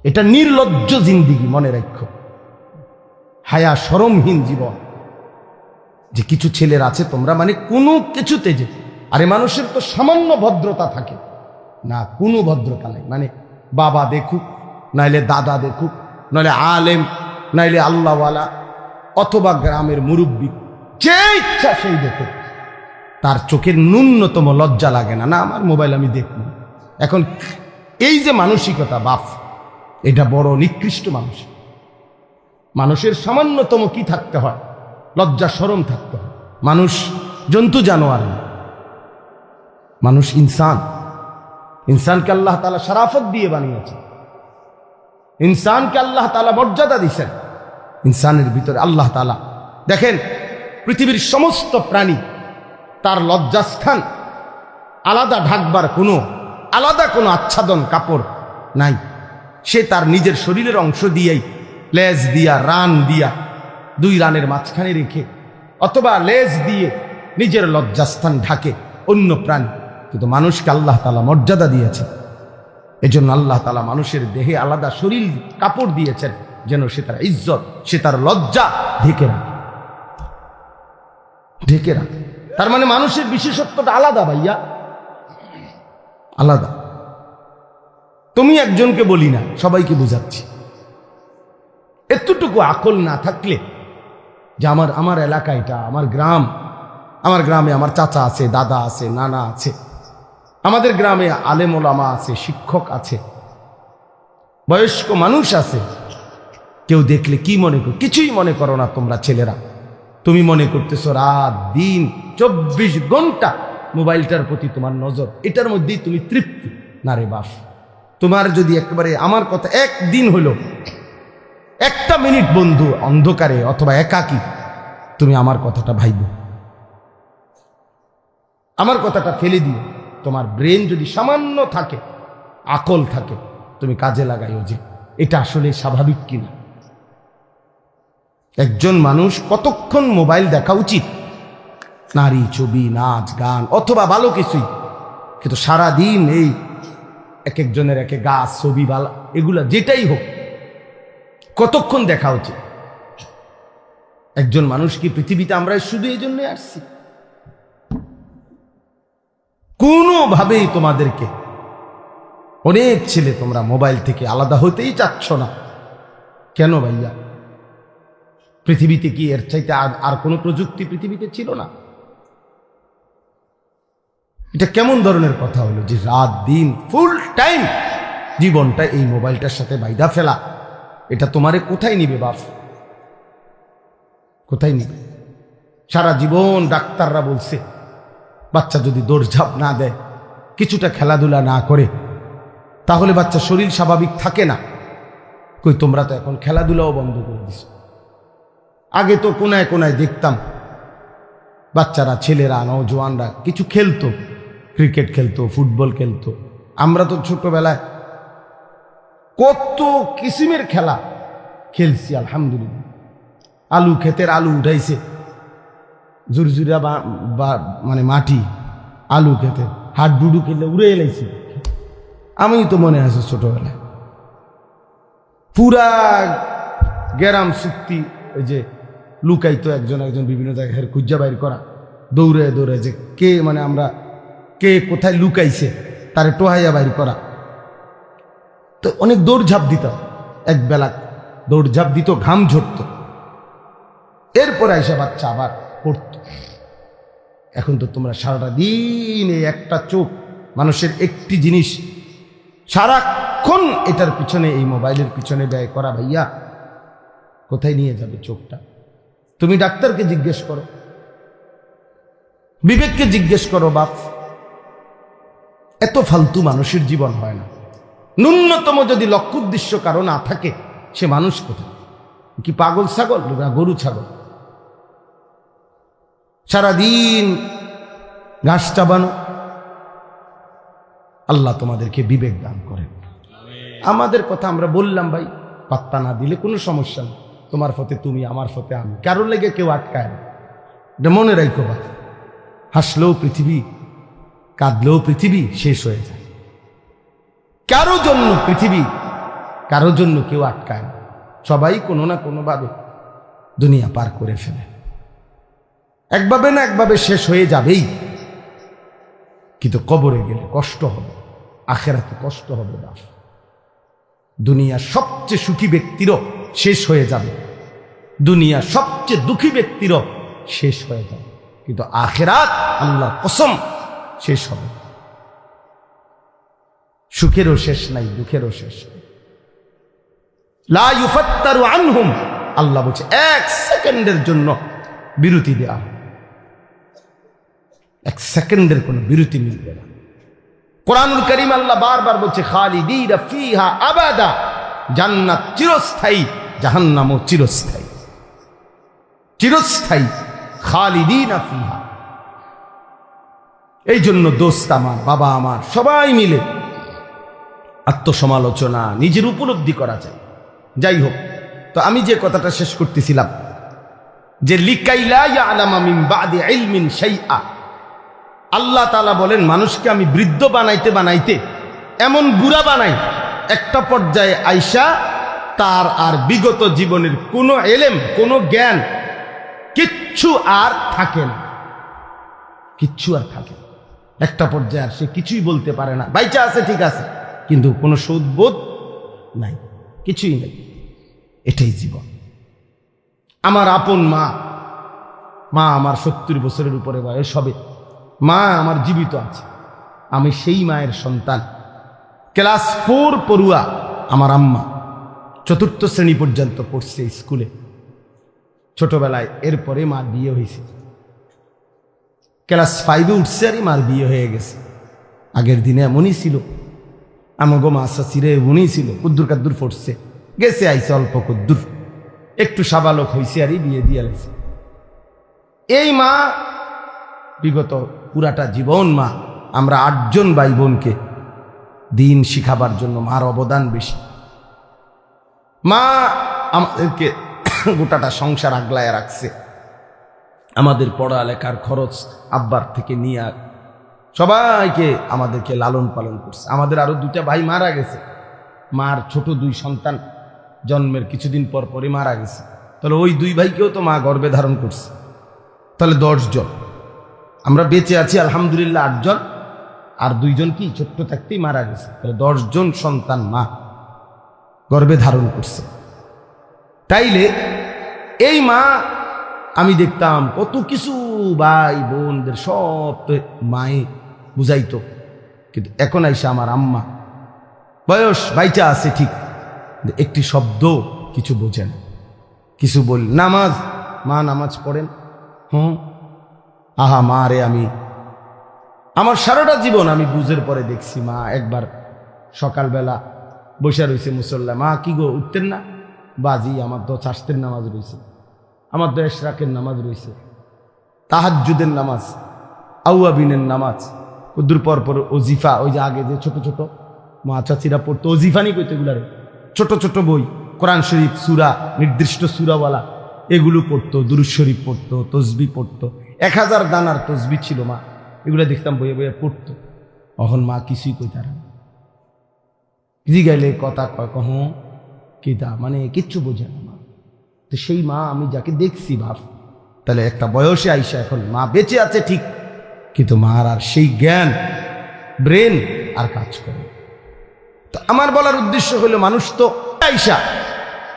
এটা নির্লজ্জ জিন্দিগি, মনে রাখো। হায়া শরমহীন জীবন। যে কিছু ছেলের আছে তোমরা মানে কোনো কিছুতে যে, আরে মানুষের তো সামান্য ভদ্রতা থাকে না, কোনো ভদ্রতা নাই। মানে বাবা দেখুক, নাইলে দাদা দেখুক, নাইলে আলেম, নাইলে আল্লাহওয়ালা, অথবা গ্রামের মুরব্বী, যে ইচ্ছা সেই দেখুক, তার চোখের ন্যূনতম লজ্জা লাগে না, না আমার মোবাইল আমি দেখব। এখন এই যে মানসিকতা বাপ, এটা বড় নিকৃষ্ট মানুষ। মানুষের সামান্যতম কি থাকতে হয়? লজ্জা শরম থাকতে হয়। মানুষ জন্তু জানোয়ার না, মানুষ ইনসান। ইনসানকে আল্লাহ তাআলা শরাফত দিয়ে বানিয়েছেন, ইনসানকে আল্লাহ তাআলা মর্যাদা দিয়েছেন। ইনসানের ভিতরে আল্লাহ তাআলা দেখেন, পৃথিবীর সমস্ত প্রাণী তার লজ্জাস্থান আলাদা ঢাকবার আলাদা কোনো আচ্ছাদন কাপড় নাই। সে তার নিজের শরীরের অংশ দিয়েই, লেজ দিয়া, রান দিয়া, 2 রানের মাঝখানে রেখে, অথবা লেজ দিয়ে নিজের লজ্জাস্থান ঢাকে অন্য প্রাণী। কিন্তু মানুষকে আল্লাহ তাআলা মর্যাদা দিয়েছেন। এজন্য আল্লাহ তাআলা মানুষের দেহে আলাদা শরীর কাপড় দিয়েছেন, যেন সে তার ইজ্জত, সে তার লজ্জা ঢেকে রাখে। তার মানে মানুষের বিশেষত্বটা আলাদা ভাইয়া, আলাদা। তুমি একজনকে বলি না, সবাইকে বুঝাচ্ছি। এতটুকু আকল না থাকলে যে আমার এলাকা এটা, আমার গ্রাম, আমার গ্রামে আমার চাচা আছে, দাদা আছে, নানা আছে, আমাদের গ্রামে আলেম ওলামা আছে, শিক্ষক আছে, বয়স্ক মানুষ আছে। কেউ দেখলে কি মনে করো? কিছুই মনে করো না তোমরা ছেলেরা। তুমি মনে করতেছো রাত দিন 24 ঘন্টা মোবাইলটার প্রতি তোমার নজর, এটার মধ্যেই তুমি তৃপ্তি। না রে বাপ, তোমার যদি একেবারে আমার কথা একদিন হলো, একটা মিনিট বন্ধু অন্ধকারে অথবা একাকী তুমি আমার কথাটা ভাইব, আমার কথাটা ফেলে দিও। তোমার ব্রেন যদি সামান্য থাকে, আকল থাকে, তুমি কাজে লাগাইও যে এটা আসলে স্বাভাবিক কিনা। একজন মানুষ কতক্ষণ মোবাইল দেখা উচিত? নারী, ছবি, নাচ, গান অথবা ভালো কিছুই, কিন্তু সারাদিন এই এক একজনের এক এক গাছ, ছবি, বালা, এগুলা যেটাই হোক কতক্ষণ দেখা উচিত? একজন মানুষ কি পৃথিবীতে আমরা শুধু এই জন্যই আসছি? কোনোভাবেই তোমাদেরকে, অনেক ছেলে তোমরা মোবাইল থেকে আলাদা হতেই চাচ্ছ না কেন ভাইয়া? পৃথিবীতে কি এর চাইতে আর কোনো প্রযুক্তি পৃথিবীতে ছিল না? এটা কেমন ধরনের কথা হলো যে রাত দিন ফুল টাইম জীবনটা এই মোবাইলটার সাথে বাইদা ফেলা? এটা তোমারে কোথায় নিবে বাপ? কোথায় নিবে? সারা জীবন ডাক্তাররা বলছে বাচ্চা যদি দৌড়ঝাঁপ না দেয়, কিছুটা খেলাধুলা না করে, তাহলে বাচ্চা শরীর স্বাভাবিক থাকে না। কই, তোমরা তো এখন খেলাধুলাও বন্ধ করে দিছো। আগে তো কোনায় কোনায় দেখতাম বাচ্চারা, ছেলেরা, নওজোয়ানরা কিছু খেলতো, ক্রিকেট খেলতো, ফুটবল খেলতো। আমরা তো ছোটবেলায় কত কিসিমের খেলা খেলছি আলহামদুলিল্লাহ। আলু ক্ষেতের আলু উঠাইছে, জুরজুরা মানে মাটি, আলু খেতে হাডুডু খেলে উড়ে এলাইছি। আমি তো মনে আছে ছোটবেলায় পুরা গ্রাম চুক্তি, ওই যে লুকাইতো একজন একজন বিভিন্ন জায়গায় খুঁজা বাইর করা, দৌড়ে দৌড়ে যে কে, মানে আমরা কে কোথায় লুকাইছে তারে টোহাইয়া বাইর করা। তো অনেক দৌড়ঝাঁপ দিত, এক বেলা দৌড়ঝাঁপ দিত, ঘাম ঝরত, এরপরে এসে বাচ্চা আবার পড়তো। এখন তো তোমরা সারাটা দিন এই একটা চোখ, মানুষের একটি জিনিস সারাক্ষণ এটার পিছনে, এই মোবাইলের পিছনে ব্যয় করা, ভাইয়া কোথায় নিয়ে যাবে চোখটা? তুমি ডাক্তারকে জিজ্ঞেস করো, বিবেককে জিজ্ঞেস করো বাপ। এত ফালতু মানুষের জীবন হয় না। ন্যূনতম যদি লক্ষ্য উদ্দেশ্য কারো না থাকে, সে মানুষ কোথায়? কি পাগল ছাগল না গরু ছাগল? সারাদিন ঘাস চাবানো। আল্লাহ তোমাদেরকে বিবেক দান করেন। আমাদের কথা আমরা বললাম ভাই, পাত্তা না দিলে কোনো সমস্যা নেই। তোমার ফতে তুমি, আমার ফতে আমি, কারোর লেগে কেউ আটকায় না। এটা মনে রাখো ভাই। হাসলেও পৃথিবী, কাঁদলেও পৃথিবী শেষ হয়ে যায়। কারো জন্য পৃথিবী, কারো জন্য কেউ আটকায় না। সবাই কোনো না কোনোভাবে দুনিয়া পার করে ফেলে, একভাবে না একভাবে শেষ হয়ে যাবেই। কিন্তু কবরে গেলে কষ্ট হবে, আখেরাতে কষ্ট হবে না। দুনিয়ার সবচেয়ে সুখী ব্যক্তিরও শেষ হয়ে যাবে, দুনিয়া সবচেয়ে দুঃখী ব্যক্তিরও শেষ হয়ে যাবে, কিন্তু আখেরাত আল্লাহর কসম শেষ হবে। সুখেরও শেষ নাই, দুঃখেরও শেষ নাই। লা ইউফাত্তারু আনহুম, আল্লাহ বলছে এক সেকেন্ডের জন্য বিরতি দেয়া, এক সেকেন্ডের কোনো বিরতি মিলবে না। কোরআনুল কারীম আল্লাহ বারবার বলছে খালিদিনা ফিহা আবাদা, জান্নাত চিরস্থায়ী, জাহান্নামও চিরস্থায়ী। চিরস্থায়ী, খালিদিনা ফিহা। এই জন্য দোস্ত আমার, বাবা আমার, সবাই মিলে আত্মসমালোচনা, নিজের উপলব্ধি করা যায়। যাই হোক, তো আমি যে কথাটা শেষ করতেছিলাম যে লিকাইলা ইয়ালামা মিন বাদি ইলমিন শাইআ, আল্লাহ তাআলা বলেন মানুষকে আমি বৃদ্ধ বানাইতে বানাইতে এমন বুড়া বানাই, একটা পর্যায়ে আইসা তার আর বিগত জীবনের কোনো এলেম, কোনো জ্ঞান কিচ্ছু আর থাকে না, কিচ্ছু আর থাকে না। একটা পর্যায়ে আর সে কিছুই বলতে পারে না। বাইচা আছে ঠিক আছে, কিন্তু কোনো সৌধবোধ নাই, কিছুই নেই। এটাই জীবন। আমার আপন মা, মা আমার 70 বছরের উপরে বয়স হবে, মা আমার জীবিত আছে, আমি সেই মায়ের সন্তান। ক্লাস 4 পড়ুয়া আমার আম্মা, 4র্থ শ্রেণী পর্যন্ত পড়ছে স্কুলে ছোটবেলায়। এরপরে মার বিয়ে হয়েছে। ক্লাস 5-এ উঠছে আর মার বিয়ে হয়ে গেছে। আগের দিনে এমনই ছিল, আমাগো মা চাচিরে এমনই ছিল, কুদ্দুর কাদ্দুর পড়ছে, গেছে আইছে অল্প কুদ্দুর, একটু সাবালক হয়েছে আর বিয়ে দিয়ে লাগছে। এই মা বিগত পুরাটা জীবন মা, আমরা 8 জন ভাই বোনকে দিন শিখাবার জন্য মার অবদান বেশি। মা আমাদেরকে গোটাটা সংসার আগলায় রাখছে, আমাদের পড়ালেখার খরচ আব্বার থেকে নিয়ে সবাইকে আমাদেরকে লালন পালন করছে। আমাদের আরো 2টা ভাই মারা গেছে, মার ছোট 2 সন্তান জন্মের কিছুদিন পর পরই মারা গেছে। তাহলে ওই 2 ভাইকেও তো মা গর্ভে ধারণ করছে, তাহলে 10 জন। আমরা বেঁচে আছি আলহামদুলিল্লাহ 8 জন, আর 2 জন কি ছোট্ট থাকতেই মারা গেছে। তাহলে 10 জন সন্তান মা গর্ভে ধারণ করছে। তাইলে এই মা, আমি দেখতাম কত কিছু ভাই বোনদের সব মায়ে বুঝাইতো, কিন্তু এখন আইসা আমার আম্মা বয়স বাইচা আছে ঠিক, একটি শব্দ কিছু বোঝেন, কিছু বল। নামাজ, মা নামাজ পড়েন, আহা মা রে, আমি আমার সারাটা জীবন আমি বুঝের পরে দেখছি মা একবার সকালবেলা বসে রয়েছে মুসল্লা, মা কি গো উঠতেন না? বাজি, আমার তো চাষতের নামাজ রয়েছে, আমার তো এশরাকের নামাজ রয়েছে, তাহাজ্জুদের নামাজ, আউয়াবিনের নামাজ, কুদ্দুর পর পর ওজিফা, ওই যে আগে যে ছোট ছোট মা চাচিরা পড়তো, ওজিফানি কইতো এগুলারে, ছোট ছোট বই, কোরআন শরীফ সূরা, নির্দিষ্ট সূরাওয়ালা, এগুলো পড়তো, দুরূদ শরীফ পড়তো, তসবিহ পড়তো, 1000 দানার তসবিহ ছিল মা, এগুলো দেখতাম বইয়ে বইয়ে পড়তো। এখন মা কিছুই কইতার না, জি গেলে কথা কয় কহ কিতা, মানে কিচ্ছু বোঝে না মা। তো সেই মা আমি যাকে দেখছি ভাব, তাহলে একটা বয়সে আইসা এখন মা বেঁচে আছে ঠিক, কিন্তু মার আর সেই জ্ঞান, ব্রেন আর কাজ করে। তো আমার বলার উদ্দেশ্য হলো, মানুষ তো আইসা,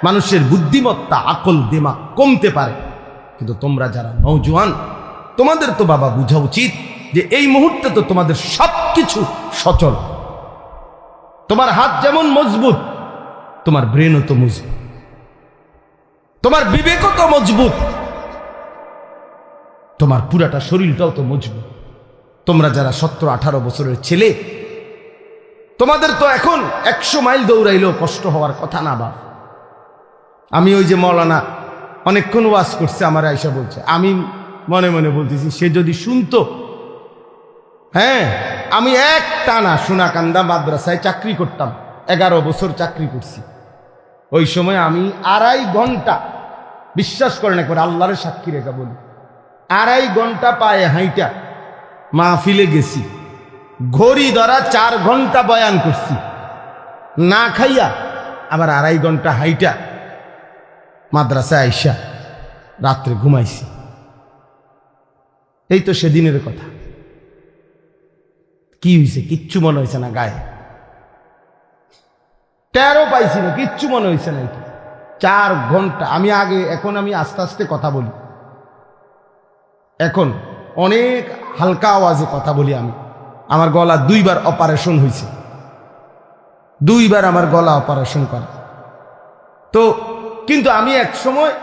মানুষের বুদ্ধিমত্তা, আকল, দিমাগ কমতে পারে, কিন্তু তোমরা যারা নওজোয়ান, তোমাদের তো বাবা বোঝা উচিত যে এই মুহূর্তে তো তোমাদের সবকিছু সচল। তোমার হাত যেমন মজবুত, তোমার ব্রেনও তো মজবুত, তোমার বিবেকও তো মজবুত, তোমার পুরাটা শরীরটাও তো মজবুত। তোমরা যারা 17-18 বছরের ছেলে, তোমাদের তো এখন 100 মাইল দৌড়াইলেও কষ্ট হওয়ার কথা না বাপ। আমি ওই যে মৌলানা অনেকক্ষণ ওয়াজ করছে, আমার আয়সা বলছে, আমি মনে মনে বলতেছি, সে যদি শুনতো। হ্যাঁ, আমি এক টানা সোনাকান্দা মাদ্রাসায় চাকরি করতাম, 11 বছর চাকরি করছি। ওই সময় আমি 2.5 ঘন্টা, বিশ্বাস করেন একবার আল্লাহর সাক্ষী রেখা বলি, 2.5 ঘন্টা পায়ে হাইটা মাহফিলে গেছি, ঘড়ি ধরা 4 ঘন্টা বয়ান করছি, না খাইয়া আবার 2.5 ঘন্টা হাইটা মাদ্রাসায় আইসা রাত্রে ঘুমাইছি। এই তো সেদিনের কথা। কি হয়েছে? কিচ্ছু মনে হয়েছে না, গায়ে 13 পাইছি না, কিচ্ছু মনে হয়েছে না। এটা 4 ঘন্টা আমি আগে, এখন আমি আস্তে আস্তে কথা বলি, এখন অনেক হালকা আওয়াজে কথা বলি আমি। আমার গলা 2 বার অপারেশন হয়েছে, 2 বার আমার গলা অপারেশন করা। তো কিন্তু আমি এক সময়,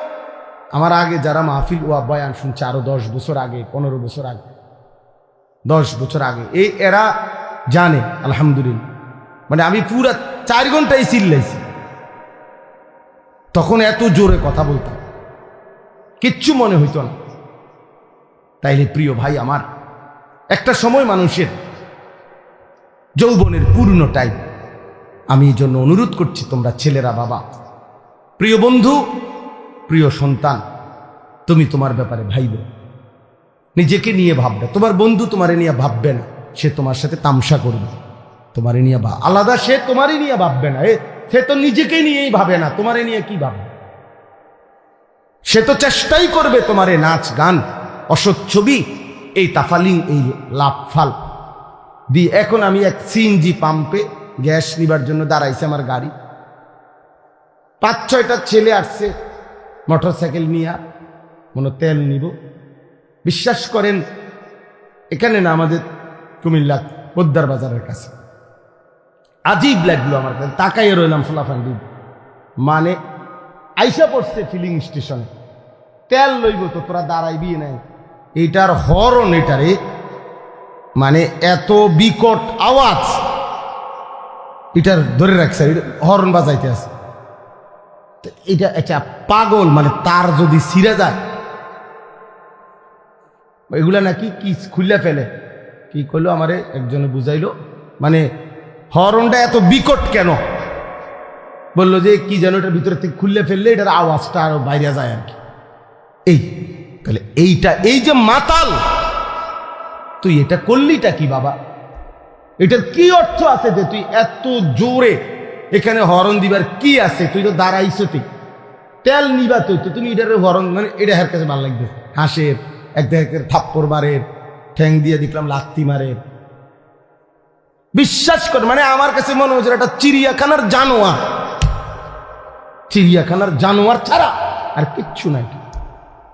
আমার আগে যারা মাহফিল ওয়া বয়ান শুনছে, আরো 10 বছর আগে, 15 বছর আগে, 10 বছর আগে, এই এরা জানে আলহামদুলিল্লাহ, মানে আমি পুরা 4 ঘন্টাই চিল্লাইছি। তখন এত জোরে কথা বলতাম, কিচ্ছু মনে হইতো না। তাইলে প্রিয় ভাই আমার, একটা সময় মানুষের যৌবনের পূর্ণ টাইম। আমি এই জন্য অনুরোধ করছি, তোমরা ছেলেরা, বাবা, প্রিয় বন্ধু, প্রিয় সন্তান, তুমি তোমার ব্যাপারে ভাইবে, নিজেকে নিয়ে ভাববে। তোমার বন্ধু তোমারে নিয়ে ভাববে না, সে তোমার সাথে তামসা করবে, তোমারে নিয়ে আলাদা, সে তোমারই নিয়ে ভাববে না, সে তো নিজেকে নিয়েই ভাবে না, তোমারে নিয়ে কি ভাববে? সে তো চেষ্টাই করবে তোমারে নাচ গান, অসৎ ছবি, এই তাফালিং, এই লাফাল দি। এখন আমি এক সিএনজি পাম্পে গ্যাস নিবার জন্য দাঁড়াইছে আমার গাড়ি, 5-6টা ছেলে আসছে মোটরসাইকেল নিয়ে, মনে তেল নিব। বিশ্বাস করেন, এখানে না, আমাদের কুমিল্লা পোদ্দার বাজারের কাছে। আজীব লাগলো আমার কাছে, তাকাইয়ে রইলাম ফোলাফান্ডি, মানে আইসা পড়ছে ফিলিং স্টেশনে, তেল লইব তো তোরা দাঁড়াইবি নাই, এটার হরন, এটারে মানে এত বিকট আওয়াজ, এটার ধরে রাখছে, হরন বাজাইতে আছে। এটা একটা পাগল, মানে তার যদি ছিঁড়ে যায়, এগুলা নাকি কি খুললে ফেলে। কি করলো আমারে একজনে বুঝাইলো, মানে হরনটা এত বিকট কেন, বললো যে কি যেন এটার ভিতরে থেকে খুললে ফেললে এটার আওয়াজটা আরো বাইরে যায় আর কি। এই তাহলে এইটা, এই যে মাতাল, তুই এটা করলিটা কি বাবা? এটার কি অর্থ আছে যে তুই এত জোরে এখানে হরন দিবার কি আছে? তুই তো দাঁড়াইছো, তুই তেল নিবা, তুই তো তুমি এটার হরন, মানে এটা হের কাছে ভালো লাগবে, হাসের এক থাপ্পড় মারে, ঠ্যাং দিয়ে দেখলাম লাত্তি মারে। বিশ্বাস কর, মানে আমার কাছে মনে হচ্ছে একটা চিড়িয়াখানার জানোয়ার, চিড়িয়াখানার জানোয়ার ছাড়া আর কিচ্ছু নাই।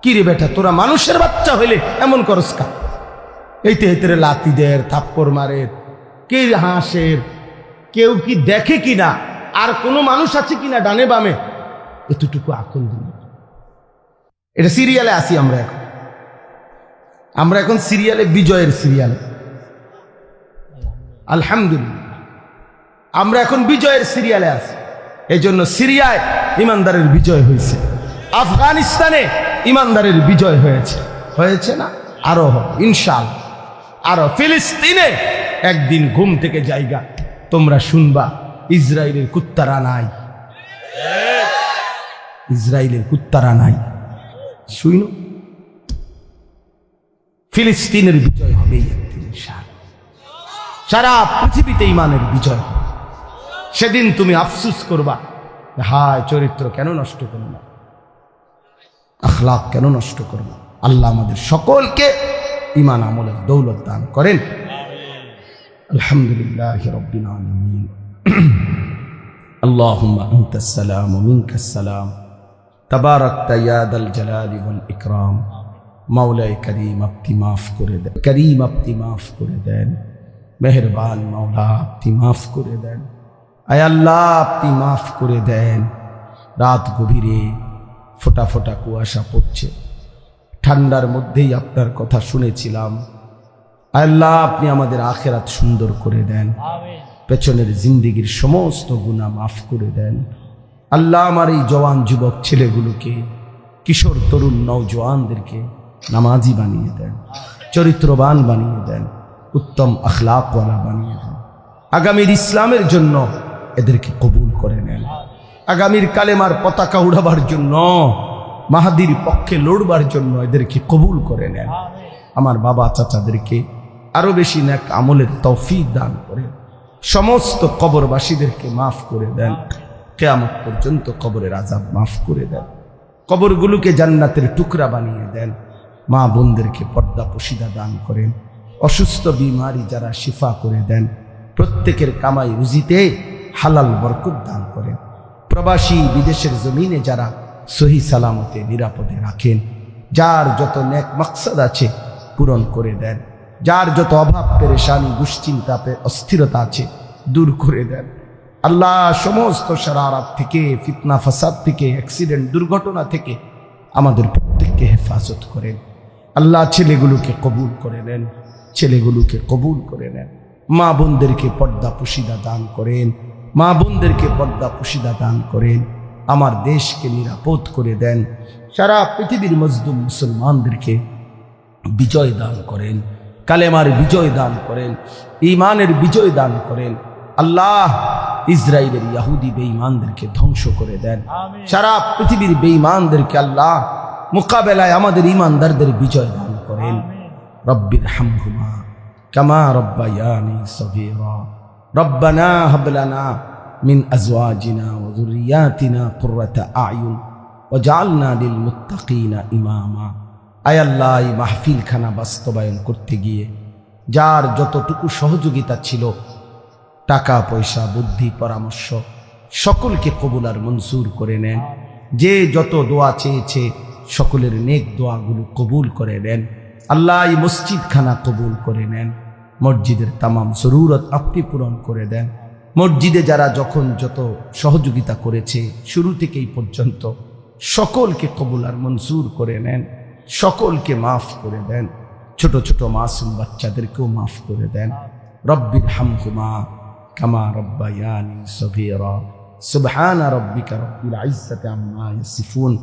কি রে বেটা, তোরা মানুষের বাচ্চা হইলে এমন করস কা? এইতে এইতে লাতি দের, থাপ্পড় মারে, কে হাসের, কেউ কি দেখে কিনা, আর কোনো মানুষ আছে কিনা ডানে বামে, এতটুকু আকল দিন। এটা সিরিয়ালে আসি আমরা এখন সিরিয়ালে, বিজয়ের সিরিয়ালে। আলহামদুলিল্লাহ আমরা এখন বিজয়ের সিরিয়ালে আছি। এই জন্য সিরিয়ায় ইমানদারের বিজয় হয়েছে, আফগানিস্তানে ইমানদারের বিজয় হয়েছে না? আরো হবে ইনশাআল্লাহ। আরো ফিলিস্তিনে একদিন ঘুম থেকে জায়গা তোমরা শুনবা ইসরায়েলের কুত্তারা নাই, ইসরায়েলের কুত্তারা নাই। শুইনো, ফিলিস্তিনের বিজয় হবে একদিন ইনশাআল্লাহ। সারা পৃথিবীতে ইমানের বিজয় হবে। সেদিন তুমি আফসুস করবা, হায় চরিত্র কেন নষ্ট করলাম, আখলাক কেন নষ্ট করলাম। আল্লাহ আমাদের সকলকে ইমান আমলের দৌলত দান করেন। আলহামদুলিল্লাহি রাব্বিল আলামিন। আল্লাহুম্মা আনতাস সালাম ওয়া মিনকাস সালাম, তাবারাকতা ইয়া দাল জালালি ওয়াল ইকরাম। মাওলায়ে করিম আপনি মাফ করে দেন, করিম আপনি মাফ করে দেন, মেহেরবান মাওলা আপনি মাফ করে দেন। আয় আল্লাহ আপনি মাফ করে দেন। রাত গভীরে ফোটা ফোটা কুয়াশা পড়ছে, ঠান্ডার মধ্যেই আপনার কথা শুনেছিলাম। আল্লাহ আপনি আমাদের আখেরাত সুন্দর করে দেন, পেছনের জিন্দেগির সমস্ত গুনাহ মাফ করে দেন। আল্লাহ আমার এই জওয়ান যুবক ছেলেগুলোকে, কিশোর তরুণ নওজওয়ানদেরকে নামাজি বানিয়ে দেন, চরিত্রবান বানিয়ে দেন, উত্তম আখলাকওয়ালা বানিয়ে দেন। আগামীর ইসলামের জন্য এদেরকে কবুল করে নেন। আগামীর কালেমার পতাকা উড়াবার জন্য, মাহাদির পক্ষে লড়বার জন্য এদেরকে কবুল করে নেন। আমার বাবা চাচাদেরকে আরো বেশি নেক আমলের তৌফিক দান করেন। সমস্ত কবরবাসীদেরকে মাফ করে দেন। কিয়ামত পর্যন্ত কবরের আযাব মাফ করে দেন। কবরগুলোকে জান্নাতের টুকরা বানিয়ে দেন। মা বোনদেরকে পর্দা পশিদা দান করেন। অসুস্থ বিমারি যারা শিফা করে দেন। প্রত্যেকের কামাই রুজিতে হালাল বরকত দান করেন। প্রবাসী বিদেশের জমিনে যারা সহি সালামতে নিরাপদে রাখেন, যার যত নেক মাকসাদ আছে পূরণ করে দেন। যার যত অভাব পেরেশানি দুশ্চিন্তা অস্থিরতা আছে দূর করে দেন। আল্লাহ সমস্ত শারারাত থেকে, ফিতনা ফাসাদ থেকে, অ্যাক্সিডেন্ট দুর্ঘটনা থেকে আমাদের প্রত্যেককে হেফাজত করেন। আল্লাহ ছেলেগুলোকে কবুল করে নেন, ছেলেগুলোকে কবুল করে নেন। মা বোনদেরকে পর্দা পুশিদা দান করেন, মা বোনদেরকে পর্দা পুশিদা দান করেন। আমার দেশকে নিরাপদ করে দেন। সারা পৃথিবীর মজলুম মুসলমানদেরকে বিজয় দান করেন, কালেমার বিজয় দান করেন, ঈমানের বিজয় দান করেন। আল্লাহ ইসরায়েলের ইহুদি বেঈমানদেরকে ধ্বংস করে দেন। সারা পৃথিবীর বেঈমানদেরকে আল্লাহ মোকাবেলায় আমাদের ঈমানদারদের বিজয় দান করেন। রব্বির হামহুমা কামা রব্বায়ানি সগীরা। রব্বানা হাব লানা মিন আজওয়াজিনা ওয়া যুররিয়াতিনা কুররাতা আয়ুন ওয়াজআলনা লিল মুত্তাকিনা ইমামা। আয় আল্লাহ, এই মাহফিলখানা বাস্তবায়ন করতে গিয়ে যার যতটুকু সহযোগিতা ছিল, টাকা পয়সা বুদ্ধি পরামর্শ, সকলকে কবুল আর মঞ্জুর করে নেন। যে যত দোয়া চেয়েছে সকলের নেক দোয়াগুলো কবুল করে নেন। আল্লাহ এই মসজিদখানা কবুল করে নেন। মসজিদের তামাম জরুরত আপনি পূরণ করে দেন। মসজিদে যারা যখন যত সহযোগিতা করেছে শুরু থেকেই পর্যন্ত সকলকে কবুল আর মঞ্জুর করে নেন। সকলকে মাফ করে দেন, ছোট ছোট মাসুম বাচ্চাদেরকেও মাফ করে দেন। রব্বির হামহুমা কামা রব্বায়ানি সগীরা। সুবহান রাব্বিকা রব্বিল ইজ্জাতি আম্মা ইয়াসিফুন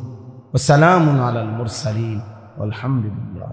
ওয়া সালামুন আলাল মুরসালিন ওয়ালহামদুলিল্লাহ।